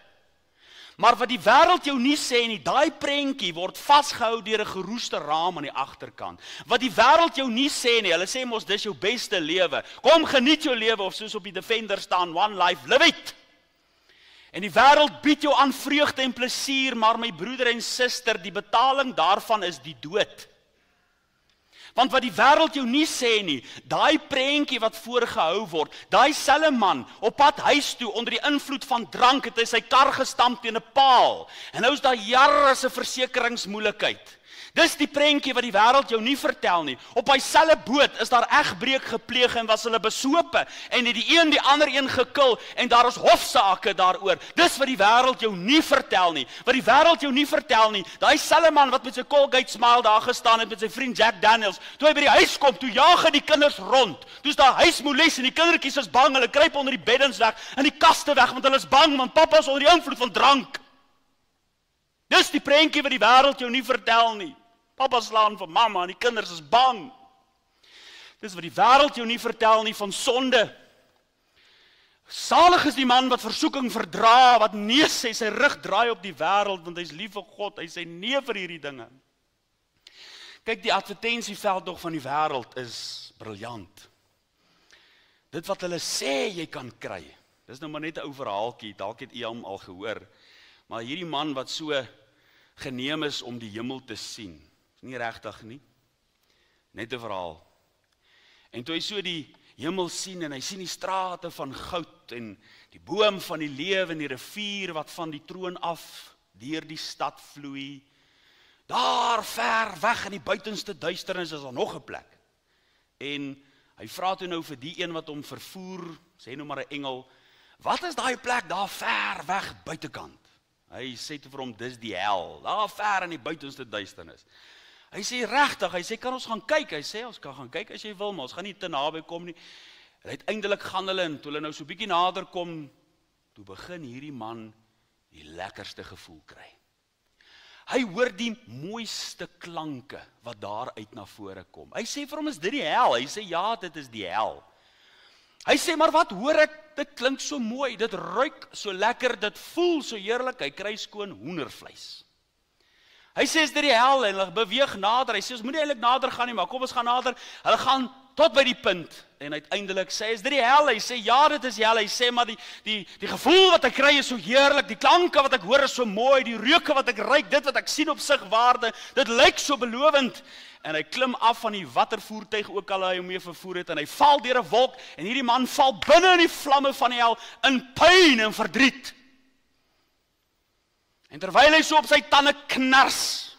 Maar wat die wêreld jou nie sê nie, daai prentjie word vasgehou deur 'n geroeste raam aan die agterkant. Wat die wêreld jou nie sê nie, hulle sê mos dis jou beste lewe. Kom, geniet jou lewe, of soos op die Defender staan, one life, live it. En die wêreld bied jou aan vreugde en plesier, maar my broeder en suster, die betaling daarvan is die dood. Want wat die wêreld jou nie sê nie, daai prentjie wat voorgehou word, daai selfe man op pad huis toe onder die invloed van drank het hy sy kar gestamp teen 'n paal. En nou is daar jare se versekeringsmoeilikheid. Dis die prentjie wat die wêreld jou nie vertel nie. Op hy selfe boot is daar egbreek gepleeg en was hulle besope en het die een die ander een gekil en daar is hofsaake daaroor. Dis wat die wêreld jou nie vertel nie. Wat die wêreld jou nie vertel nie, daai selfe man wat met sy Colgate smile daar gestaan het met sy vriend Jack Daniels, toe hy by die huis kom, toe jaag hy die kinders rond. Toe is daar huismoles en die kindertjies is bang, hulle kruip onder die beddens weg en die kaste weg want hulle is bang want pappa is onder die invloed van drank. Dis die prentjie wat die wêreld jou nie vertel nie. Papa slaan vir mamma en die kinders is bang. Dis wat die wêreld jou nie vertel nie van sonde. Salig is die man wat versoeking verdra, wat nee sê, sy rug draai op die wêreld, want hy's lief vir God, hy sê nee vir hierdie dinge. Kyk, die advertensieveld nog van die wêreld is briljant. Dit wat hulle sê jy kan kry, dis nou maar net 'n ou verhaaltjie, dalk het u hom al gehoor, maar hierdie man wat so geneem is om die hemel te sien, nie regtig nie, net 'n verhaal. En toe hy so die hemel sien en hy sien die strate van goud en die boom van die lewe en die rivier wat van die troon af deur die stad vloei. Daar ver weg in die buitenste duisternis is daar nog 'n plek. En hy vra toe nou vir die een wat hom vervoer, sê nou maar 'n engel, wat is daai plek daar ver weg buitekant? Hy sê toe vir hom, dis die hel, daar ver in die buitenste duisternis. Hy sê regtig, hy sê kan ons gaan kyk? Hy sê ons kan gaan kyk as jy wil, maar ons gaan nie te naby kom nie. En uiteindelik gaan hulle en toe hulle nou so bietjie nader kom, toe begin hierdie man die lekkerste gevoel kry. Hy hoor die mooiste klanke wat daar uit na vore kom. Hy sê vir hom, is dit die hel? Hy sê ja, dit is die hel. Hy sê, maar wat hoor ek? Dit klink so mooi, dit ruik so lekker, dit voel so heerlik. Hy kry skoon hoendervleis. Hy sê, is dit die hel? En hulle beweeg nader. Hy sê, ons moet nie eintlik nader gaan nie, maar kom ons gaan nader. Hulle gaan tot by die punt. En uiteindelik sê, is dit die hel? Hy sê, ja, dit is hel. Hy sê, maar die gevoel wat ek kry is so heerlik, die klanke wat ek hoor is so mooi, die reuke wat ek ruik, dit wat ek sien op sigwaarde, dit lyk so belovend. En hy klim af van die watervoertuig ook al hy hom mee vervoer het, en hy val deur 'n wolk, en hierdie man val binne in die vlamme van die hel, in pyn en verdriet. En terwyl hy so op sy tande knars,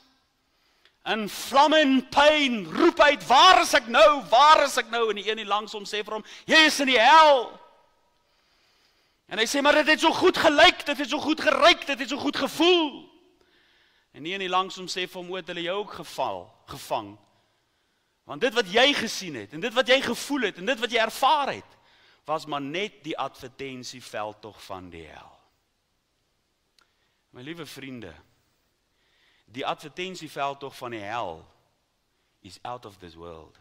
in vlamme en pyn, roep hy uit, waar is ek nou, waar is ek nou? En die een die langs hom sê vir hom, jy is in die hel. En hy sê, maar dit het so goed gelyk, dit het so goed geruik, dit het so goed gevoel. En die een die langs hom sê vir hom, het hulle jou ook gevang. Want dit wat jy gesien het, en dit wat jy gevoel het, en dit wat jy ervaar het, was maar net die advertensieveldtog van die hel. My liewe vriende, die advertensieveldtog van die hel is out of this world.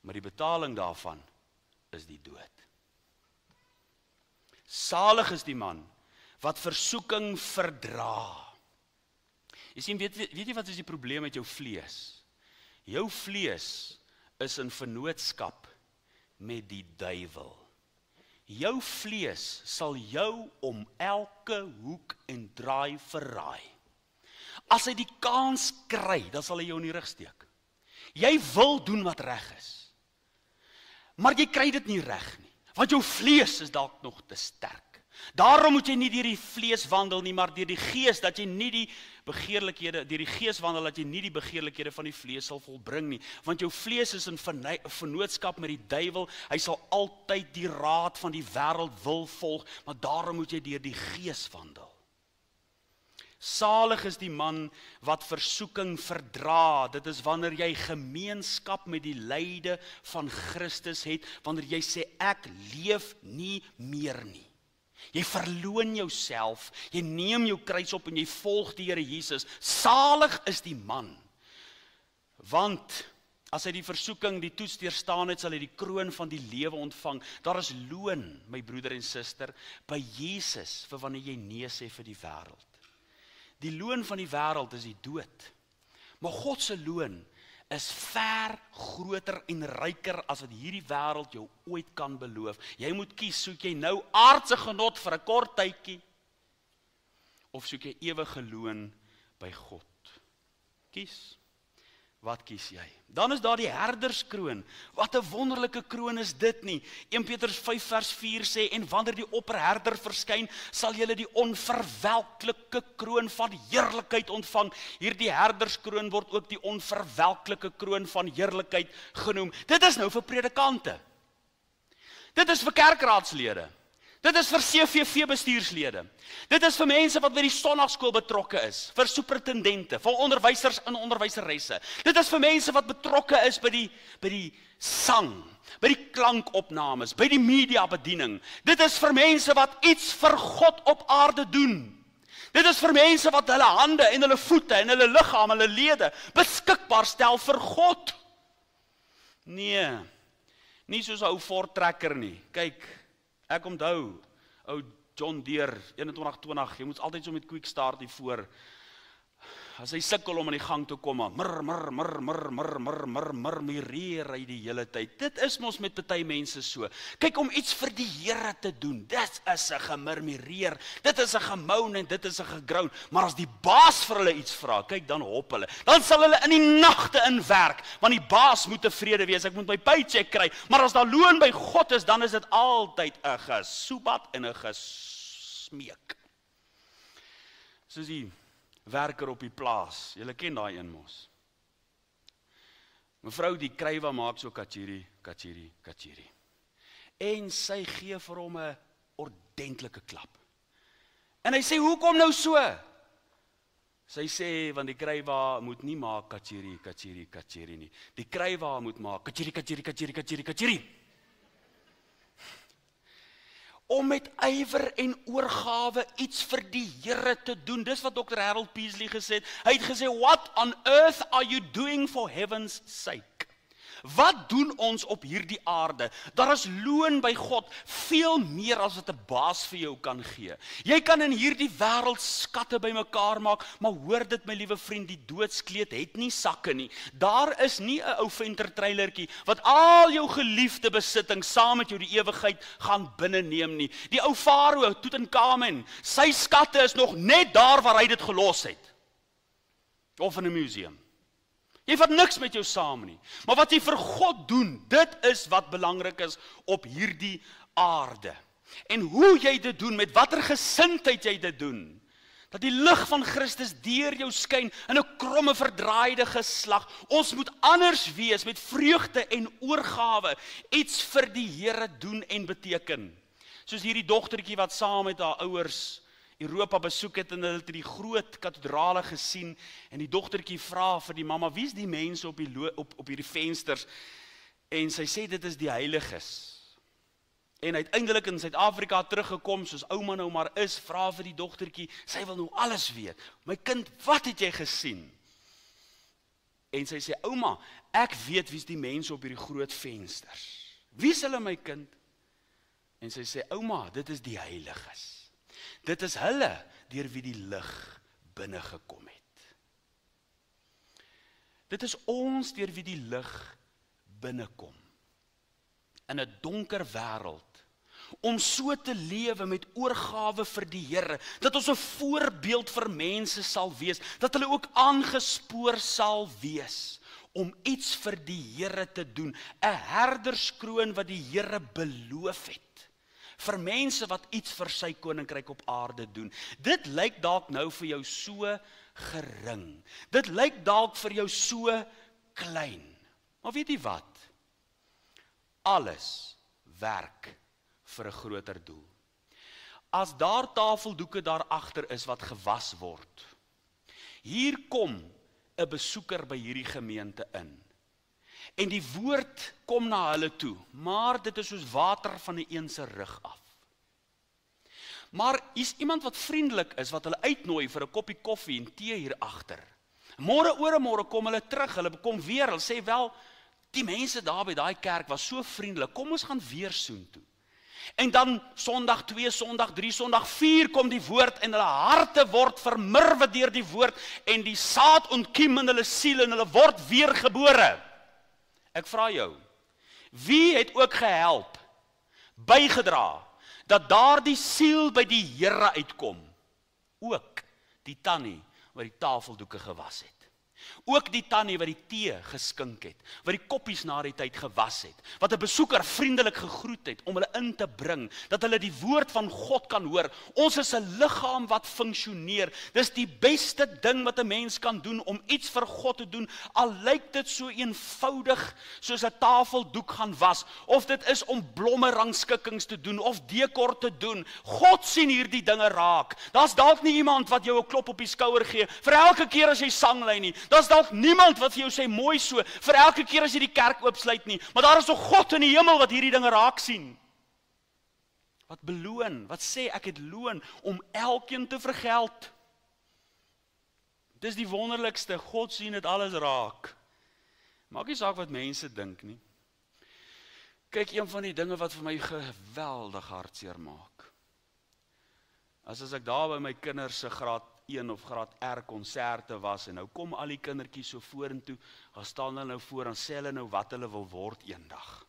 Maar die betaling daarvan is die dood. Salig is die man wat versoeking verdra. Jy sien, weet jy wat is die probleem met jou vlees? Jou vlees is in vennootskap met die duiwel. Jou vlees sal jou om elke hoek en draai verraai. As hy die kans kry, dan sal hy jou in die rug steek. Jy wil doen wat reg is, maar jy kry dit nie reg nie, want jou vlees is dalk nog te sterk. Daarom moet jy nie deur die vlees wandel nie, maar deur die gees, dat jy nie die begeerlikhede, deur die gees wandel, dat jy nie die begeerlikhede van die vlees sal volbring nie, want jou vlees is in vennootskap met die duiwel, hy sal altyd die raad van die wêreld wil volg, maar daarom moet jy deur die gees wandel. Salig is die man wat versoeking verdra, dit is wanneer jy gemeenskap met die lyde van Christus het, wanneer jy sê, ek leef nie meer nie. Jy verloon jouself, jy neem jou kruis op en jy volg die Here Jesus. Salig is die man, want as hy die versoeking, die toets deurstaan het, sal hy die kroon van die lewe ontvang. Daar is loon, my broeder en suster, by Jesus vir wanneer jy nee sê vir die wêreld. Die loon van die wêreld is die dood, maar God se loon is ver groter en ryker as wat hierdie wêreld jou ooit kan beloof. Jy moet kies, soek jy nou aardse genot vir 'n kort tydjie, of soek jy ewige loon by God? Kies. Wat kies jy? Dan is daar die herderskroon. Wat 'n wonderlike kroon is dit nie. 1 Petrus 5 vers 4 sê, en wanneer die opperherder verskyn, sal julle die onverwelklike kroon van heerlikheid ontvang. Hierdie herderskroon word ook die onverwelklike kroon van heerlikheid genoem. Dit is nou vir predikante. Dit is vir kerkraadslede. Dit is vir CVV bestuurslede. Dit is vir mense wat by die sonnaarskool betrokke is, vir superintendente, vir onderwysers en onderwyseresse. Dit is vir mense wat betrokke is by die sang, by die klankopnames, by die mediabediening. Dit is vir mense wat iets vir God op aarde doen. Dit is vir mense wat hulle hande en hulle voete en hulle liggaam, hulle lede beskikbaar stel vir God. Nee, nie soos 'n ou voortrekker nie. Kyk, ek onthou, ou John Deere 2120, jy moet altyd so met quick start hier voor. as hy sukkel om in die gang te kom, murmureer hy die hele tyd. Dit is mos met party mense so. Kyk, om iets vir die Here te doen, dit is 'n gemurmureer, dit is 'n gemoun en dit is 'n gegroun. Maar as die baas vir hulle iets vra, kyk, dan hop hulle. Dan sal hulle in die nagte inwerk, want die baas moet tevrede wees, ek moet my paycheck kry. Maar as daar loon by God is, dan is dit altyd 'n gesoebat en 'n gesmeek. Soos die werker op die plaas, julle ken daai een mos. Mevrou die krywa maak so kachiri. En sy gee vir hom 'n ordentlike klap. En hy sê, hoekom nou so? Sy sê, want die krywa moet nie maak kachiri nie. Die krywa moet maak kachiri. Om met ywer en oorgawe iets vir die Here te doen. Dis wat Dr. Harold Peasley gesê het. Hy het gesê, what on earth are you doing for heaven's sake? Wat doen ons op hierdie aarde? Daar is loon by God, veel meer as wat 'n baas vir jou kan gee. Jy kan in hierdie wêreld skatte bymekaar maak, maar hoor dit my liewe vriend, die doodskleed het nie sakke nie. Daar is nie 'n ou ventertreilertjie wat al jou geliefde besitting saam met jou die ewigheid gaan binne neem nie. Die ou farao, Tutankhamen, sy skatte is nog net daar waar hy dit gelos het. Of in 'n museum. Jy vat niks met jou saam nie. Maar wat jy vir God doen, dit is wat belangrik is op hierdie aarde. En hoe jy dit doen, met watter gesindheid jy dit doen, dat die lig van Christus deur jou skyn in 'n kromme verdraaide geslag. Ons moet anders wees met vreugde en oorgawe, iets vir die Here doen en beteken. Soos hierdie dogtertjie wat saam met haar ouers Europa besoek het en hulle het die groot kathedrale gesien en die dogtertjie vra vir die mamma, wie is die mense op hierdie vensters? En sy sê dit is die heiliges. En uiteindelik in Suid-Afrika teruggekom, soos ouma nou maar is, vra vir die dogtertjie, sy wil nou alles weet. My kind, wat het jy gesien? En sy sê, ouma, ek weet wie is die mense op hierdie groot vensters. Wie is hulle, my kind? En sy sê, ouma, dit is die heiliges. Dit is hulle deur wie die lig binne gekom het. Dit is ons deur wie die lig binnekom. In 'n donker wêreld. Om so te lewe met oorgawe vir die Here, dat ons 'n voorbeeld vir mense sal wees, dat hulle ook aangespoor sal wees om iets vir die Here te doen, 'n herderskroon wat die Here beloof het. Vir mense wat iets vir sy koninkryk op aarde doen. Dit lyk dalk nou vir jou so gering. Dit lyk dalk vir jou so klein. Maar weet jy wat? Alles werk vir 'n groter doel. As daar tafeldoeke daar agter is wat gewas word. Hier kom 'n besoeker by hierdie gemeente in. En die woord kom na hulle toe, maar dit is soos water van 'n een se rug af. Maar hier's iemand wat vriendelik is, wat hulle uitnooi vir 'n koppie koffie en tee hier agter. Môre oor môre kom hulle terug, hulle kom weer, hulle sê wel, die mense daar by daai kerk was so vriendelik, kom ons gaan weer soontoe. En dan Sondag 2, Sondag 3, Sondag 4 kom die woord en hulle harte word vermurwe deur die woord en die saad ontkiem in hulle siel en hulle word weer gebore. Ek vra jou, wie het ook gehelp, bygedra, dat daardie siel by die Here uitkom? Ook die tannie wat die tafeldoeke gewas het. Ook die tannie wat die tee geskink het, wat die koppies na die tyd gewas het, wat 'n besoeker vriendelik gegroet het om hulle in te bring, dat hulle die woord van God kan hoor. Ons is 'n liggaam wat funksioneer. Dis die beste ding wat 'n mens kan doen om iets vir God te doen, al lyk dit so eenvoudig soos 'n tafeldoek gaan was, of dit is om blomme rangskikkings te doen of dekor te doen. God sien hierdie dinge raak. Daar's dalk nie iemand wat jou 'n klop op die skouer gee vir elke keer as jy sanglei nie. Daar's dalk niemand wat vir jou sê mooi so vir elke keer as jy die kerk oopsluit nie, maar daar is 'n God in die hemel wat hierdie dinge raak sien. Wat beloon, wat sê ek het loon om elkeen te vergeld. Dis die wonderlikste, God sien dit alles raak. Maak nie saak wat mense dink nie. Kyk, een van die dinge wat vir my geweldig hartseer maak. As ek daar by my kinders se graad 1 of graad R konserte was, en nou kom al die kindertjies so vorentoe, gaan staan hulle nou voor, en sê hulle nou wat hulle wil word eendag.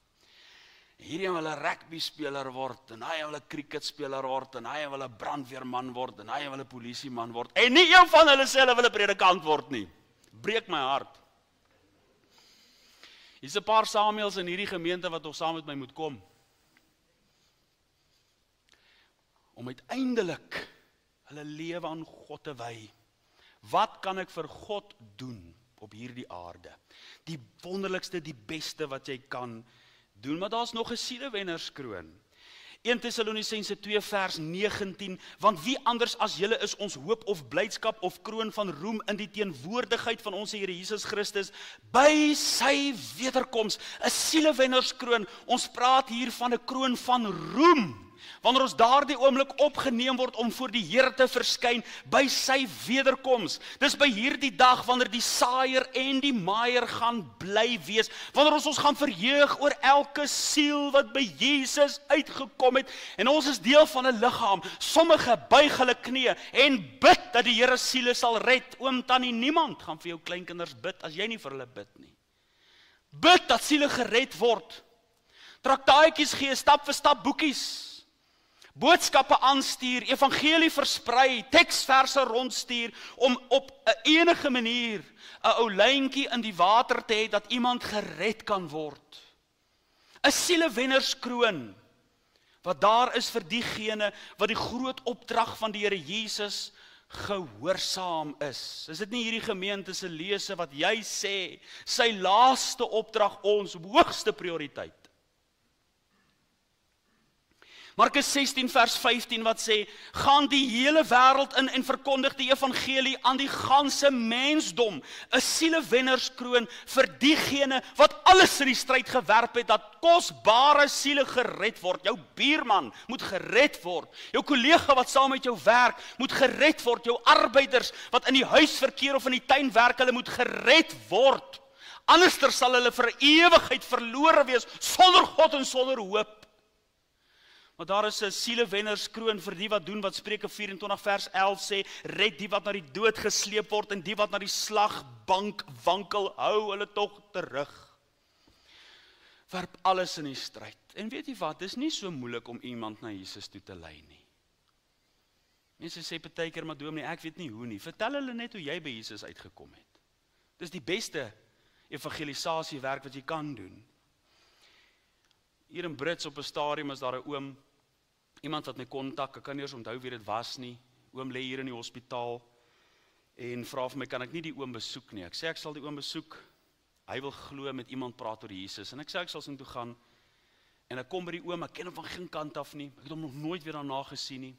Hierdie wil 'n rugbyspeler word, en hy wil 'n cricketspeler word, en hy wil 'n brandweerman word, en hy wil 'n polisieman word, en nie een van hulle sê hulle wil 'n predikant word nie. Breek my hart. Hier's 'n paar Samuels in hierdie gemeente wat nog saam met my moet kom. Om uiteindelik hulle lewe aan God te wy. Wat kan ek vir God doen op hierdie aarde? Die wonderlikste, die beste wat jy kan doen, maar daar's nog 'n sielewennerskroon. 1 Tessalonisense 2 vers 19, want wie anders as julle is ons hoop of blydskap of kroon van roem in die teenwoordigheid van ons Here Jesus Christus by sy wederkoms, 'n sielewennerskroon. Ons praat hier van 'n kroon van roem. Wanneer ons daardie oomblik opgeneem word om voor die Here te verskyn by sy wederkoms. Dis by hierdie dag wanneer die saaier en die maaier gaan bly wees. Wanneer ons gaan verheug oor elke siel wat by Jesus uitgekom het. En ons is deel van 'n liggaam. Sommige buig hulle knieë en bid dat die Here siele sal red. Oom, tannie, niemand gaan vir jou kleinkinders bid as jy nie vir hulle bid nie. Bid dat siele gered word. Traktaatjies gee, stap vir stap boekies. Boodskappe aanstuur, evangelie versprei, teksverse rondstuur, om op 'n enige manier 'n ou lyntjie in die water te hê dat iemand gered kan word. 'n Sielewennerskroon wat daar is vir diegene wat die groot opdrag van die Here Jesus gehoorsaam is. Is dit nie hierdie gemeente se lese wat jy sê, sy laaste opdrag ons op hoogste prioriteit? Markus 16 vers 15 wat sê, gaan die hele wêreld in en verkondig die evangelie aan die ganse mensdom, 'n sielewennerskroon vir diegene wat alles in die stryd gewerp het, dat kosbare siele gered word. Jou buurman moet gered word, jou kollega wat saam met jou werk moet gered word, jou arbeiders wat in die huis verkeer of in die tuin werk, hulle moet gered word. Anderster sal hulle vir 'n ewigheid verlore wees, sonder God en sonder hoop. Maar daar is 'n sielewennerskroon vir die wat doen wat Spreuke 24 vers 11 sê, red die wat na die dood gesleep word en die wat na die slagbank wankel, hou hulle tog terug. Werp alles in die stryd. En weet jy wat, dis nie so moeilik om iemand na Jesus toe te lei nie. Mense sê partykeer, maar dominee, ek weet nie hoe nie. Vertel hulle net hoe jy by Jesus uitgekom het. Dis die beste evangelisasiewerk wat jy kan doen. Hier in Brits op 'n stadium is daar 'n oom, iemand wat my kontak, ek kan nie eens onthou wie dit was nie. Oom lê hier in die hospitaal en vra vir my, kan ek nie die oom besoek nie? Ek sê ek sal die oom besoek. Hy wil glo met iemand praat oor Jesus. En ek sê ek sal soontoe gaan. En ek kom by die oom, ek ken hom van geen kant af nie. Ek het hom nog nooit weer daarna gesien nie.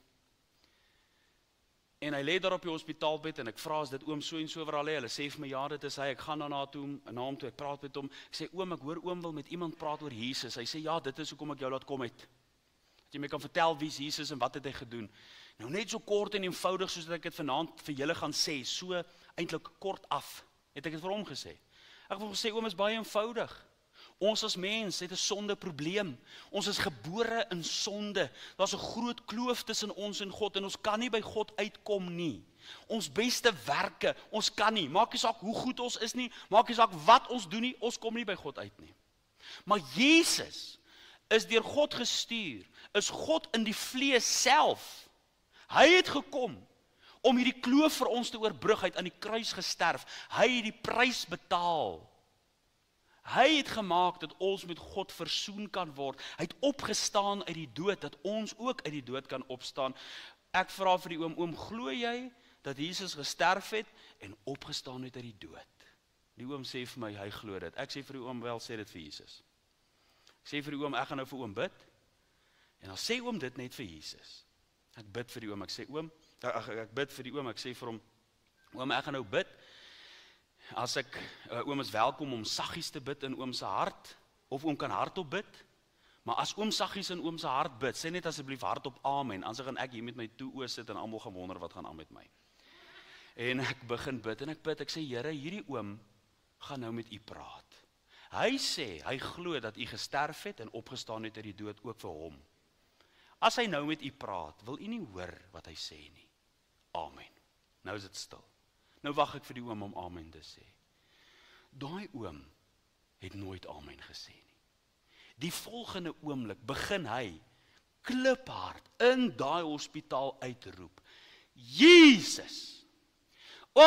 En hy lê daar op die hospitaalbed en ek vra as dit oom so en so waar lê. Hulle sê vir my ja, dit is hy. Ek gaan daarna toe, na hom toe, ek praat met hom. Ek sê oom, ek hoor oom wil met iemand praat oor Jesus. Hy sê ja, dit is hoekom ek jou laat kom het. Dat jy my kan vertel wie is Jesus en wat het hy gedoen. Nou net so kort en eenvoudig soos dat ek dit vanaand vir julle gaan sê, so eintlik kort af, het ek dit vir hom gesê. Ek wil sê oom, is baie eenvoudig. Ons as mens het 'n sondeprobleem. Ons is gebore in sonde. Daar's 'n groot kloof tussen ons en God en ons kan nie by God uitkom nie. Ons beste werke, ons kan nie. Maak nie saak hoe goed ons is nie, maak nie saak wat ons doen nie, ons kom nie by God uit nie. Maar Jesus is deur God gestuur, is God in die vlees self. Hy het gekom om hierdie kloof vir ons te oorbrug. Hy het aan die kruis gesterf. Hy het die prys betaal. Hy het gemaak dat ons met God versoen kan word. Hy het opgestaan uit die dood, dat ons ook uit die dood kan opstaan. Ek vra vir die oom, glo jy dat Jesus gesterf het en opgestaan het uit die dood? Die oom sê vir my, hy glo dit. Ek sê vir die oom, wel, sê dit vir Jesus. Ek sê vir die oom, ek gaan nou vir oom bid. En dan sê oom dit net vir Jesus. Ek bid vir die oom, ek sê oom, ek bid vir die oom, ek sê vir hom, oom, ek gaan nou bid. As ek, oom is welkom om saggies te bid in oom se hart, of oom kan hardop bid, maar as oom saggies in oom se hart bid, sê net asseblief hardop amen, anders gaan ek hier met my toe oor sit en almal gaan wonder wat gaan aan met my. En ek begin bid, en ek bid, ek sê, Here, hierdie oom gaan nou met u praat. Hy sê, hy glo dat u gesterf het en opgestaan het uit die dood ook vir hom. As hy nou met u praat, wil u nie hoor wat hy sê nie. Amen. Nou is dit stil. Nou wag ek vir die oom om amen te sê. Daai oom het nooit amen gesê nie. Die volgende oomblik begin hy kliphard in daai hospitaal uitroep. Jesus! O,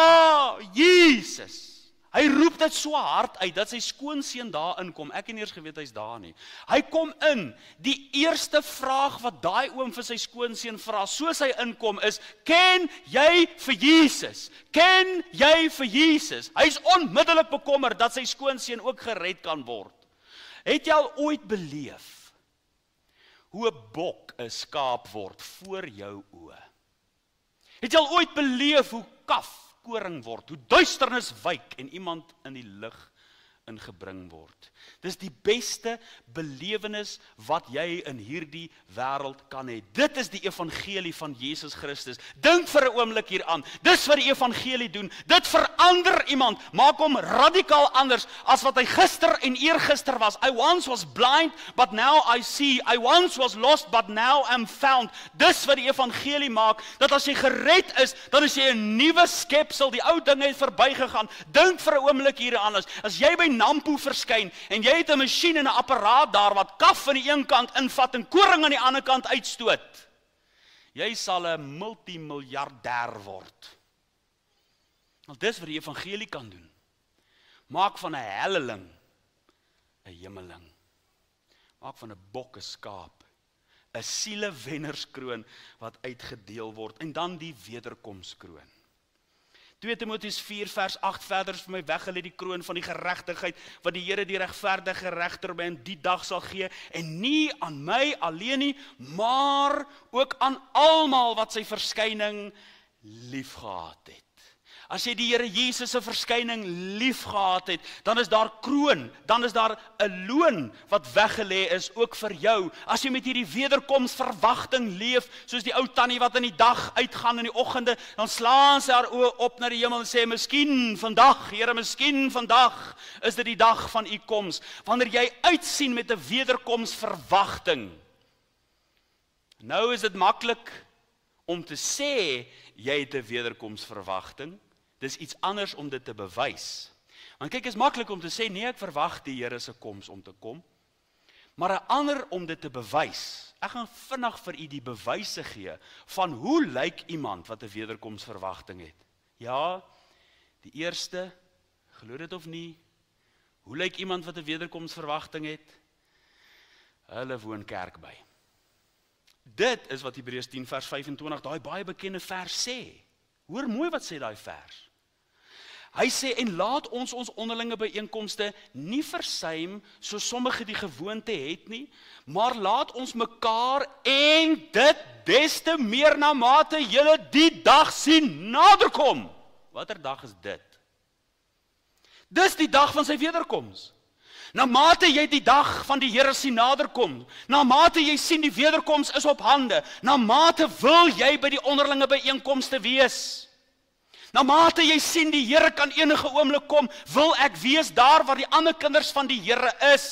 Jesus! Hy roep dit so hard uit, dat sy skoonseun daar inkom. Ek het nie eers geweet hy's daar nie. Hy kom in, die eerste vraag wat daai oom vir sy skoonseun vra, soos hy inkom is, ken jy vir Jesus? Ken jy vir Jesus? Hy is onmiddellik bekommerd dat sy skoonseun ook gered kan word. Het jy al ooit beleef hoe 'n bok 'n skaap word voor jou oë? Het jy al ooit beleef hoe kaf koring word, hoe duisternis wyk en iemand in die lig ingebring word? Dis die beste belewenis wat jy in hierdie wêreld kan hê. Dit is die evangelie van Jesus Christus. Dink vir 'n oomblik hieraan. Dis wat die evangelie doen. Dit verander iemand, maak hom radikaal anders as wat hy gister en eergister was. I once was blind, but now I see. I once was lost, but now I'm found. Dis wat die evangelie maak, dat as jy gered is, dan is jy 'n nuwe skepsel. Die ou dinge het verbygegaan. Dink vir 'n oomblik hieraan. As jy by Nampo verskyn en jy het 'n masjien en 'n apparaat daar wat kaf aan die een kant invat en koring aan die ander kant uitstoot, jy sal 'n multimiljardêr word. Want dis wat die evangelie kan doen. Maak van 'n helleling 'n hemeling. Maak van 'n bok 'n skaap. 'n sielewennerskroon wat uitgedeel word en dan die wederkomskroon. 2 Timoteus 4 vers 8 verder is vir my weggelê die kroon van die geregtigheid wat die Here die regverdige regter by in die dag sal gee en nie aan my alleen nie, maar ook aan almal wat sy verskyning liefgehad het. As jy die Here Jesus se verskyning liefgehad het, dan is daar kroon, dan is daar 'n loon wat weggelê is ook vir jou. As jy met hierdie wederkomsverwagting leef, soos die ou tannie wat in die dag uitgaan in die oggende, dan slaan sy haar oë op na die hemel en sê, miskien vandag, Here, miskien vandag is dit die dag van u koms. Wanneer jy uitsien met 'n wederkomsverwagting. Nou is dit maklik om te sê jy het 'n wederkomsverwagting. Dis iets anders om dit te bewys. Want kyk, is maklik om te sê, nee, ek verwag die Here se koms om te kom. Maar 'n ander om dit te bewys. Ek gaan vinnig vir u die bewyse gee van hoe lyk iemand wat 'n wederkomsverwagting het. Ja, die eerste, glo dit of nie, hoe lyk iemand wat 'n wederkomsverwagting het? Hulle woon kerk by. Dit is wat Hebreërs 10 vers 25, daai baie bekende vers sê. Hoor mooi wat sê daai vers. Hy sê, en laat ons onderlinge byeenkomste nie versuim, so sommige die gewoonte het nie, maar laat ons mekaar en dit des te meer na mate julle die dag sien naderkom. Watter dag is dit? Dis die dag van sy wederkoms. Na mate jy die dag van die Here sien naderkom, na mate jy sien die wederkoms is op hande, na mate wil jy by die onderlinge byeenkomste wees. Na mate jy sien die Here kan enige oomblik kom, wil ek wees daar waar die ander kinders van die Here is.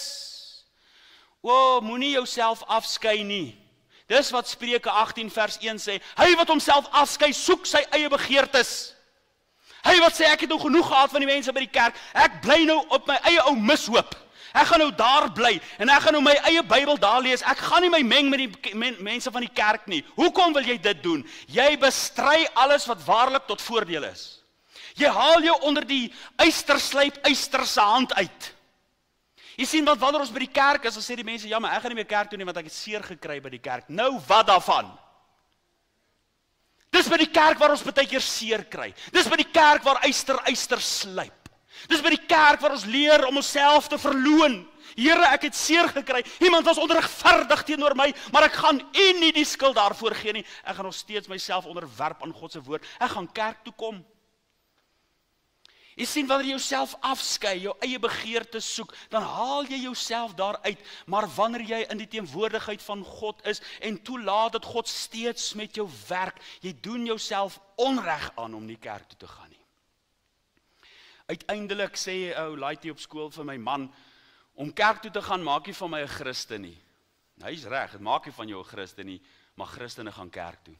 O, moenie jouself afskei nie. Dis wat Spreuke 18 vers 1 sê. Hy wat homself afskei, soek sy eie begeertes. Hy wat sê, ek het nou genoeg gehad van die mense by die kerk, ek bly nou op my eie ou mishoop. Ek gaan nou daar bly, en ek gaan nou my eie Bybel daar lees, ek gaan nie my meng met die mense van die kerk nie. Hoekom wil jy dit doen? Jy bestry alles wat waarlik tot voordeel is. Jy haal jou onder die ysterslyp ysterse hand uit. Jy sien, want wanneer ons by die kerk is, dan sê die mense, ja, maar ek gaan nie meer kerk toe nie, want ek het seer gekry by die kerk. Nou, wat daarvan? Dis by die kerk waar ons baie keer seer kry. Dis by die kerk waar yster slyp. Dis by die kerk waar ons leer om onsself te verloon. Here, ek het seer gekry. Iemand was onregverdig teenoor my, maar ek gaan U nie die skuld daarvoor gee nie. Ek gaan nog steeds myself onderwerp aan God se woord. Ek gaan kerk toe kom. Jy sien, wanneer jy jouself afskei, jou eie begeertes soek, dan haal jy jouself daaruit. Maar wanneer jy in die teenwoordigheid van God is en toelaat dat God steeds met jou werk, jy doen jouself onreg aan om nie kerk toe te gaan nie. Uiteindelik sê ou laaitie op skool vir my man, om kerk toe te gaan maak nie van my 'n Christen nie. Hy's reg, dit maak nie van jou 'n Christen nie, maar Christene gaan kerk toe.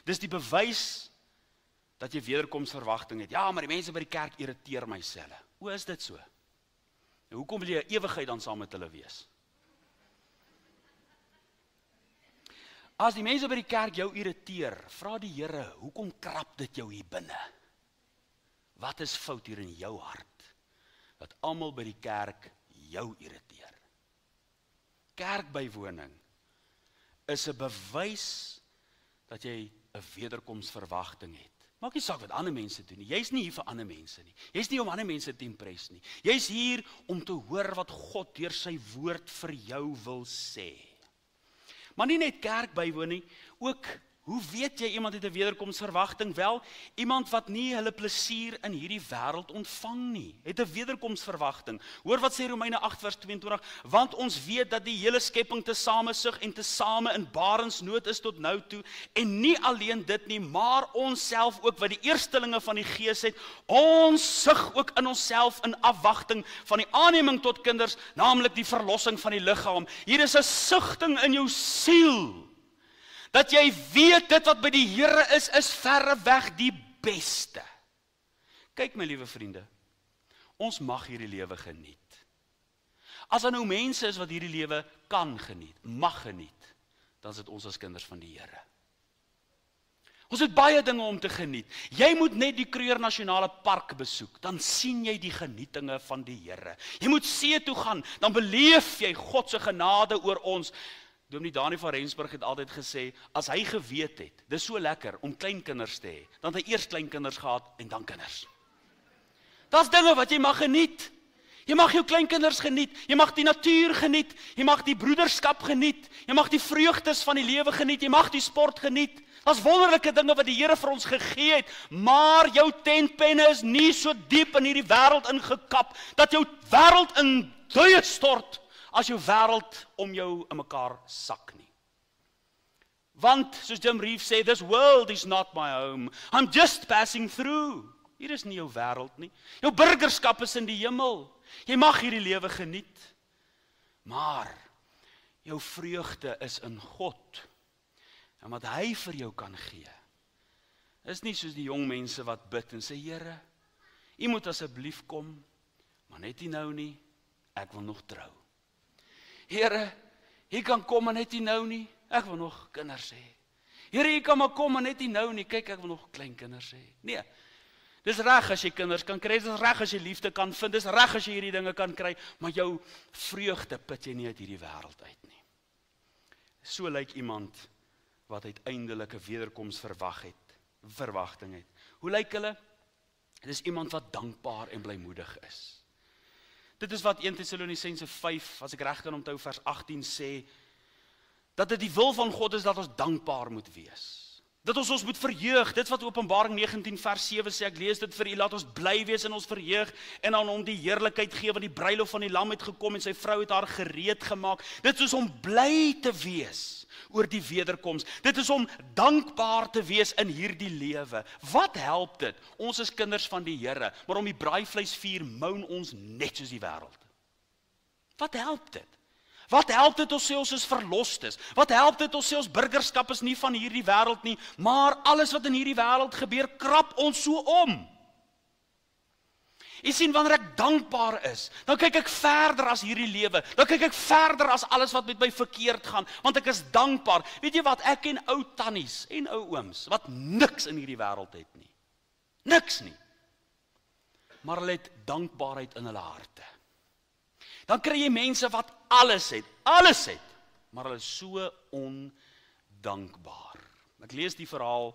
Dis die bewys dat jy wederkomsverwagting het. Ja, maar die mense by die kerk irriteer my selle. Hoe is dit so? En hoekom wil jy 'n ewigheid dan saam met hulle wees? As die mense by die kerk jou irriteer, vra die Here, hoekom krap dit jou hier binne? Wat is fout hier in jou hart? Dat almal by die kerk jou irriteer. Kerkbywoning is 'n bewys dat jy 'n wederkomsverwagting het. Maak nie saak wat ander mense doen nie. Jy's nie hier vir ander mense nie. Jy's nie om ander mense te impress nie. Jy's hier om te hoor wat God deur sy woord vir jou wil sê. Maar nie net kerk bywoon nie, ook hoe weet jy iemand het 'n wederkomsverwagting? Wel, iemand wat nie hulle plesier in hierdie wêreld ontvang nie, het 'n wederkomsverwagting. Hoor wat sê Romeine 8 vers 22, want ons weet dat die hele skepping tesame sug en tesame in barensnood is tot nou toe, en nie alleen dit nie, maar ons self ook, wat die eerstelinge van die Gees het, ons sug ook in onsself in afwagting van die aanneming tot kinders, naamlik die verlossing van die liggaam. Hier is 'n sugting in jou siel, dat jy weet dit wat by die Here is verreweg die beste. Kyk my liewe vriende, ons mag hierdie lewe geniet. As daar nou mense is wat hierdie lewe kan geniet, mag geniet, dan is dit ons as kinders van die Here. Ons het baie dinge om te geniet. Jy moet net die Kruger Nasionale Park besoek, dan sien jy die genietinge van die Here. Jy moet see toe gaan, dan beleef jy God se genade oor ons. Dominee Dani van Rensburg het altyd gesê, as hy geweet het, dis so lekker om kleinkinders te hê, dan het hy eers kleinkinders gehad en dan kinders. Daar's dinge wat jy mag geniet. Jy mag jou kleinkinders geniet, jy mag die natuur geniet, jy mag die broederskap geniet, jy mag die vreugdes van die lewe geniet, jy mag die sport geniet. Daar's wonderlike dinge wat die Here vir ons gegee het, maar jou tentpenne is nie so diep in hierdie wêreld ingekap, dat jou wêreld in duie stort, as jou wêreld om jou in mekaar sak nie. Want, soos Jim Reeves sê, this world is not my home, I'm just passing through. Hier is nie jou wêreld nie. Jou burgerskap is in die hemel. Jy mag hierdie lewe geniet, maar jou vreugde is in God, en wat hy vir jou kan gee, is nie soos die jong mense wat bid en sê, Here, U moet asseblief kom, maar net nie nou nie, ek wil nog trou. Here, U kan kom maar net nie nou nie, ek wil nog kinders hê. Here, U kan maar kom maar net nie nou nie, kyk ek wil nog kleinkinders hê. Nee, dis reg as jy kinders kan kry, dis reg as jy liefde kan vind, dis reg as jy hierdie dinge kan kry, maar jou vreugde put jy nie uit hierdie wêreld uit nie. So lyk iemand wat uiteindelik 'n wederkomsverwagting het. Hoe lyk hulle? Dis iemand wat dankbaar en blymoedig is. Dit is wat 1 Tessalonisense 5, as ek reg kan onthou vers 18 sê, dat dit die wil van God is dat ons dankbaar moet wees. Dat ons moet verheug, dit wat Openbaring 19 vers 7 sê, ek lees dit vir u, laat ons bly wees in ons verheug, en aan hom die heerlikheid gee, want die bruilof van die lam het gekom, en sy vrou het haar gereed gemaak. Dit is om bly te wees oor die wederkoms. Dit is om dankbaar te wees in hierdie lewe. Wat help dit? Ons is kinders van die Here, maar om die braaivleisvuur moun ons net soos die wêreld. Wat help dit? Wat help dit ons sê ons is verlostes? Wat help dit ons sê ons burgerskap is nie van hierdie wêreld nie, maar alles wat in hierdie wêreld gebeur, krap ons so om. Jy sien, wanneer ek dankbaar is, dan kyk ek verder as hierdie lewe, dan kyk ek verder as alles wat met my verkeerd gaan, want ek is dankbaar. Weet jy wat, ek ken ou tannies en ou ooms, wat niks in hierdie wêreld het nie. Niks nie. Maar hulle het dankbaarheid in hulle harte. Dan kry jy mense wat alles het, maar hulle is so ondankbaar. Ek lees die verhaal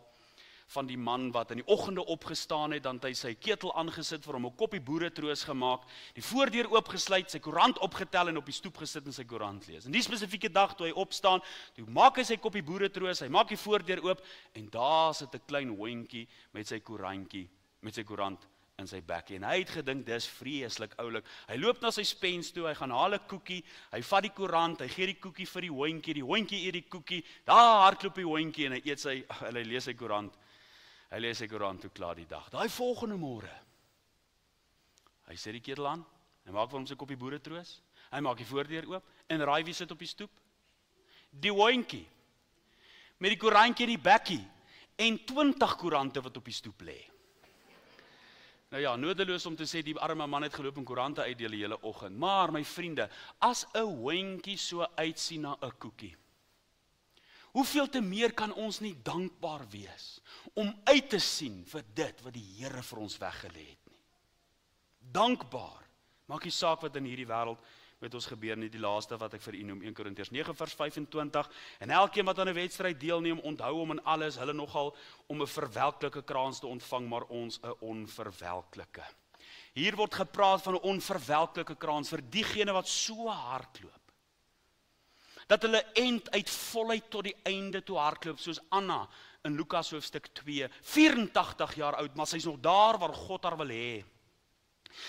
van die man wat in die oggende opgestaan het, dan het hy sy ketel aangesit vir hom 'n koppie boeretroos gemaak, die voordeur oopgesluit, sy koerant opgetel en op die stoep gesit en sy koerant lees. En die spesifieke dag toe hy opstaan, toe maak hy sy koppie boeretroos, hy maak die voordeur oop en daar sit 'n klein hondjie met sy koerantjie, met sy koerant in sy bekkie. En hy het gedink, dis vreeslik oulik. Hy loop na sy spens toe, hy gaan haal 'n koekie, hy vat die koerant, hy gee die koekie vir die hondjie eet die koekie, daar hardloop die hondjie en hy lees sy koerant. Hy lees sy koerant toe klaar die dag. Daai volgende môre, hy sit die ketel aan, hy maak vir hom sy koppie boeretroos, hy maak die voordeur oop, en raai wie sit op die stoep? Die hondjie, met die koerantjie in die bekkie, en 20 koerante wat op die stoep lê. Nou ja, nodeloos om te sê, die arme man het geloop en koerante uitdeel die hele oggend. Maar my vriende, as 'n hondjie so uitsien na 'n koekie, hoeveel te meer kan ons nie dankbaar wees om uit te sien vir dit wat die Here vir ons weggelê het nie. Dankbaar. Maak nie saak wat in hierdie wêreld met ons gebeur nie, die laaste wat ek vir u noem, 1 Korintiërs 9 vers 25, en elkeen wat aan 'n wedstryd deelneem, onthou om in alles, hulle nogal om 'n verwelklike kraans te ontvang, maar ons 'n onverwelklike. Hier word gepraat van 'n onverwelklike kraans vir diegene wat so hardloop, dat hulle end uit volheid tot die einde toe hardloop, soos Anna in Lukas hoofstuk 2, 84 jaar oud, maar sy is nog daar waar God haar wil hê.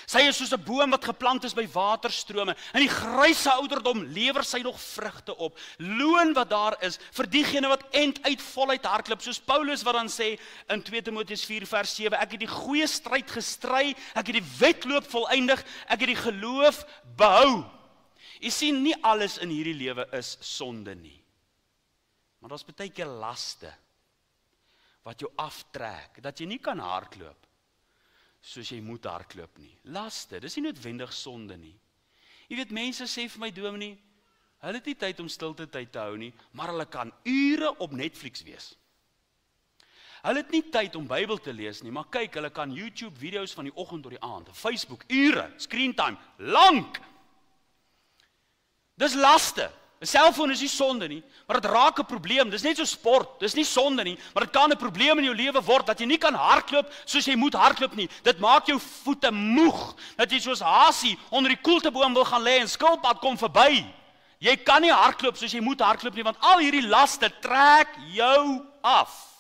Sy is soos 'n boom wat geplant is by waterstrome. In die grysse ouderdom lewer sy nog vrugte op. Loon wat daar is vir diegene wat end uit voluit hardloop, soos Paulus wat dan sê in 2 Timoteus 4 vers 7, ek het die goeie stryd gestry, ek het die wedloop volëindig, ek het die geloof behou. Jy sien, nie alles in hierdie lewe is sonde nie. Maar daar's baie keer laste wat jou aftrek, dat jy nie kan hardloop soos jy moet hardloop nie. Laste, dis nie noodwendig sonde nie. Jy weet, mense sê vir my, dominee, hulle het nie tyd om stilte tyd te hou nie, maar hulle kan ure op Netflix wees. Hulle het nie tyd om Bybel te lees nie, maar kyk, hulle kan YouTube video's van die oggend tot die aand, Facebook, ure, screen time, lank. Dis laste. 'n Selfoon is nie sonde nie, maar dit raak 'n probleem. Dis net so sport, dis nie sonde nie, maar dit kan 'n probleem in jou lewe word, dat jy nie kan hardloop soos jy moet hardloop nie. Dit maak jou voete moeg, dat jy soos hasie onder die koelteboom wil gaan lê en skilpad kom verby. Jy kan nie hardloop soos jy moet hardloop nie, want al hierdie laste trek jou af.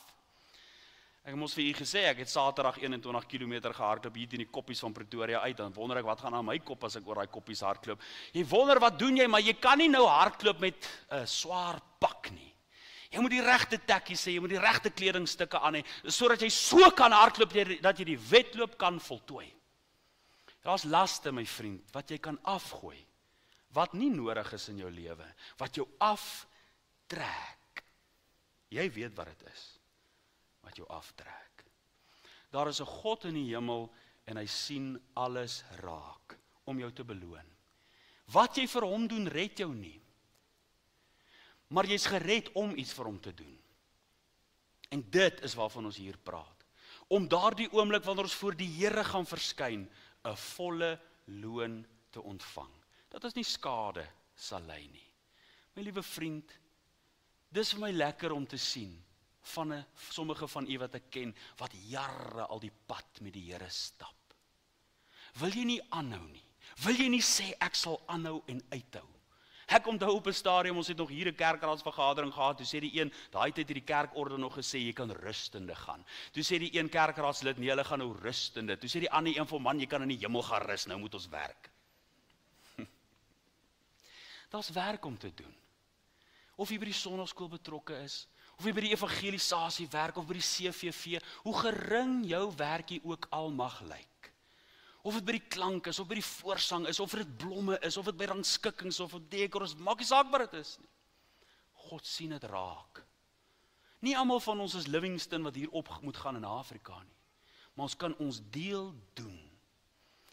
Ek het mos vir u gesê, ek het Saterdag 21 km gehardloop hier in die koppies van Pretoria uit, dan wonder ek wat gaan aan my kop as ek oor daai koppies hardloop. Jy wonder wat doen jy, maar jy kan nie nou hardloop met 'n swaar pak nie. Jy moet die regte tekkies hê, jy moet die regte kledingstukke aan hê, sodat jy so kan hardloop dat jy die wedloop kan voltooi. Daar's laste, my vriend, wat jy kan afgooi, wat nie nodig is in jou lewe, wat jou aftrek. Jy weet wat dit is. Wat jou aftrek. Daar is 'n God in die hemel en hy sien alles raak om jou te beloon. Wat jy vir hom doen, red jou nie. Maar jy's gered om iets vir hom te doen. En dit is waarvan ons hier praat. Om daardie oomblik wanneer ons voor die Here gaan verskyn, 'n volle loon te ontvang. Dat ons nie skade sal ly nie. My liewe vriend, dis vir my lekker om te sien van sommige van u wat ek ken, wat jare al die pad met die Here stap. Wil jy nie aanhou nie? Wil jy nie sê ek sal aanhou en uithou? Ek onthou op 'n stadium, ons het nog hier 'n kerkraadsvergadering gehad, toe sê die een, daai tyd het die kerkorde nog gesê, jy kan rustende gaan. Toe sê die een kerkraadslid, nee, hulle gaan nou rustende. Toe sê die ander een van, man, jy kan in die hemel gaan rus, nou moet ons werk. Daar's werk om te doen. Of jy by die sonnaarskool betrokke is, of jy by die evangelisasie werk, of by die CVV, hoe gering jou werkie ook al mag lyk. Of dit by die klank is, of by die voorsang is, of dit blomme is, of dit by rangskikkings, of dit dekor is, maak nie saak wat dit is nie. God sien dit raak. Nie almal van ons is Livingston wat hier op moet gaan in Afrika nie, maar ons kan ons deel doen.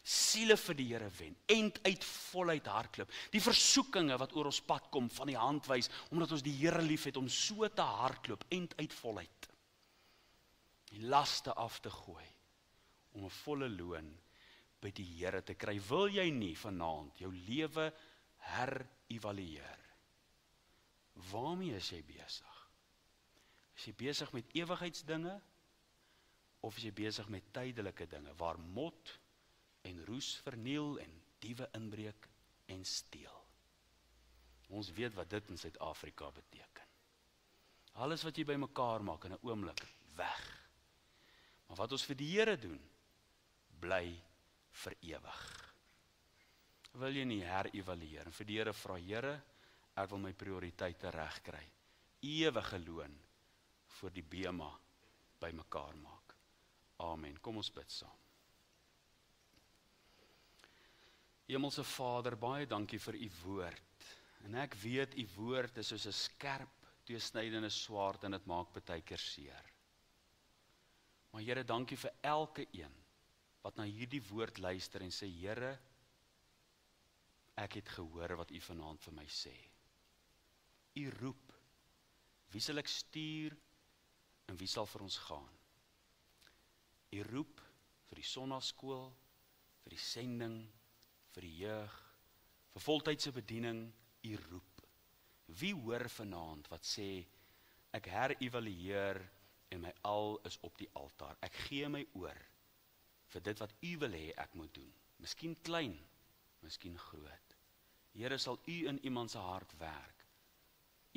Siele vir die Here wen, end uit voluit hardloop. Die versoekinge wat oor ons pad kom, van die hand wys, omdat ons die Here lief het om so te hardloop, end uit voluit. Die laste af te gooi, om 'n volle loon by die Here te kry. Wil jy nie vanaand jou lewe herevalueer? Waarmee is jy besig? Is jy besig met ewigheidsdinge, of is jy besig met tydelike dinge, waar mot en roes verniel en diewe inbreek en steel? Ons weet wat dit in Suid-Afrika beteken. Alles wat jy bymekaar maak in 'n oomblik, weg. Maar wat ons vir die Here doen, bly vir ewig. Wil jy nie herevalueer en vir die Here vra, Here, ek wil my prioriteite regkry. Ewige loon vir die bema bymekaar maak. Amen. Kom ons bid saam. Hemelse Vader, baie dankie vir u woord. En ek weet u woord is soos 'n skerp, tweesnydende swaard en dit maak baie keer seer. Maar Here, dankie vir elke een wat na hierdie woord luister en sê, Here, ek het gehoor wat U vanaand vir my sê. U roep, wie sal ek stuur en wie sal vir ons gaan? U roep vir die sonnaarskool, vir die sending, vir die jeug, vir voltydse bediening, U roep. Wie hoor vanaand wat sê, ek herevalueer en my al is op die altaar. Ek gee my oor vir dit wat U wil hê ek moet doen. Miskien klein, miskien groot. Here, sal U in iemand se hart werk.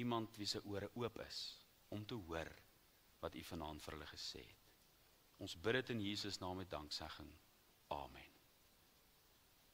Iemand wie se ore oop is om te hoor wat U vanaand vir hulle gesê het. Ons bid dit in Jesus naam met danksegging. Amen.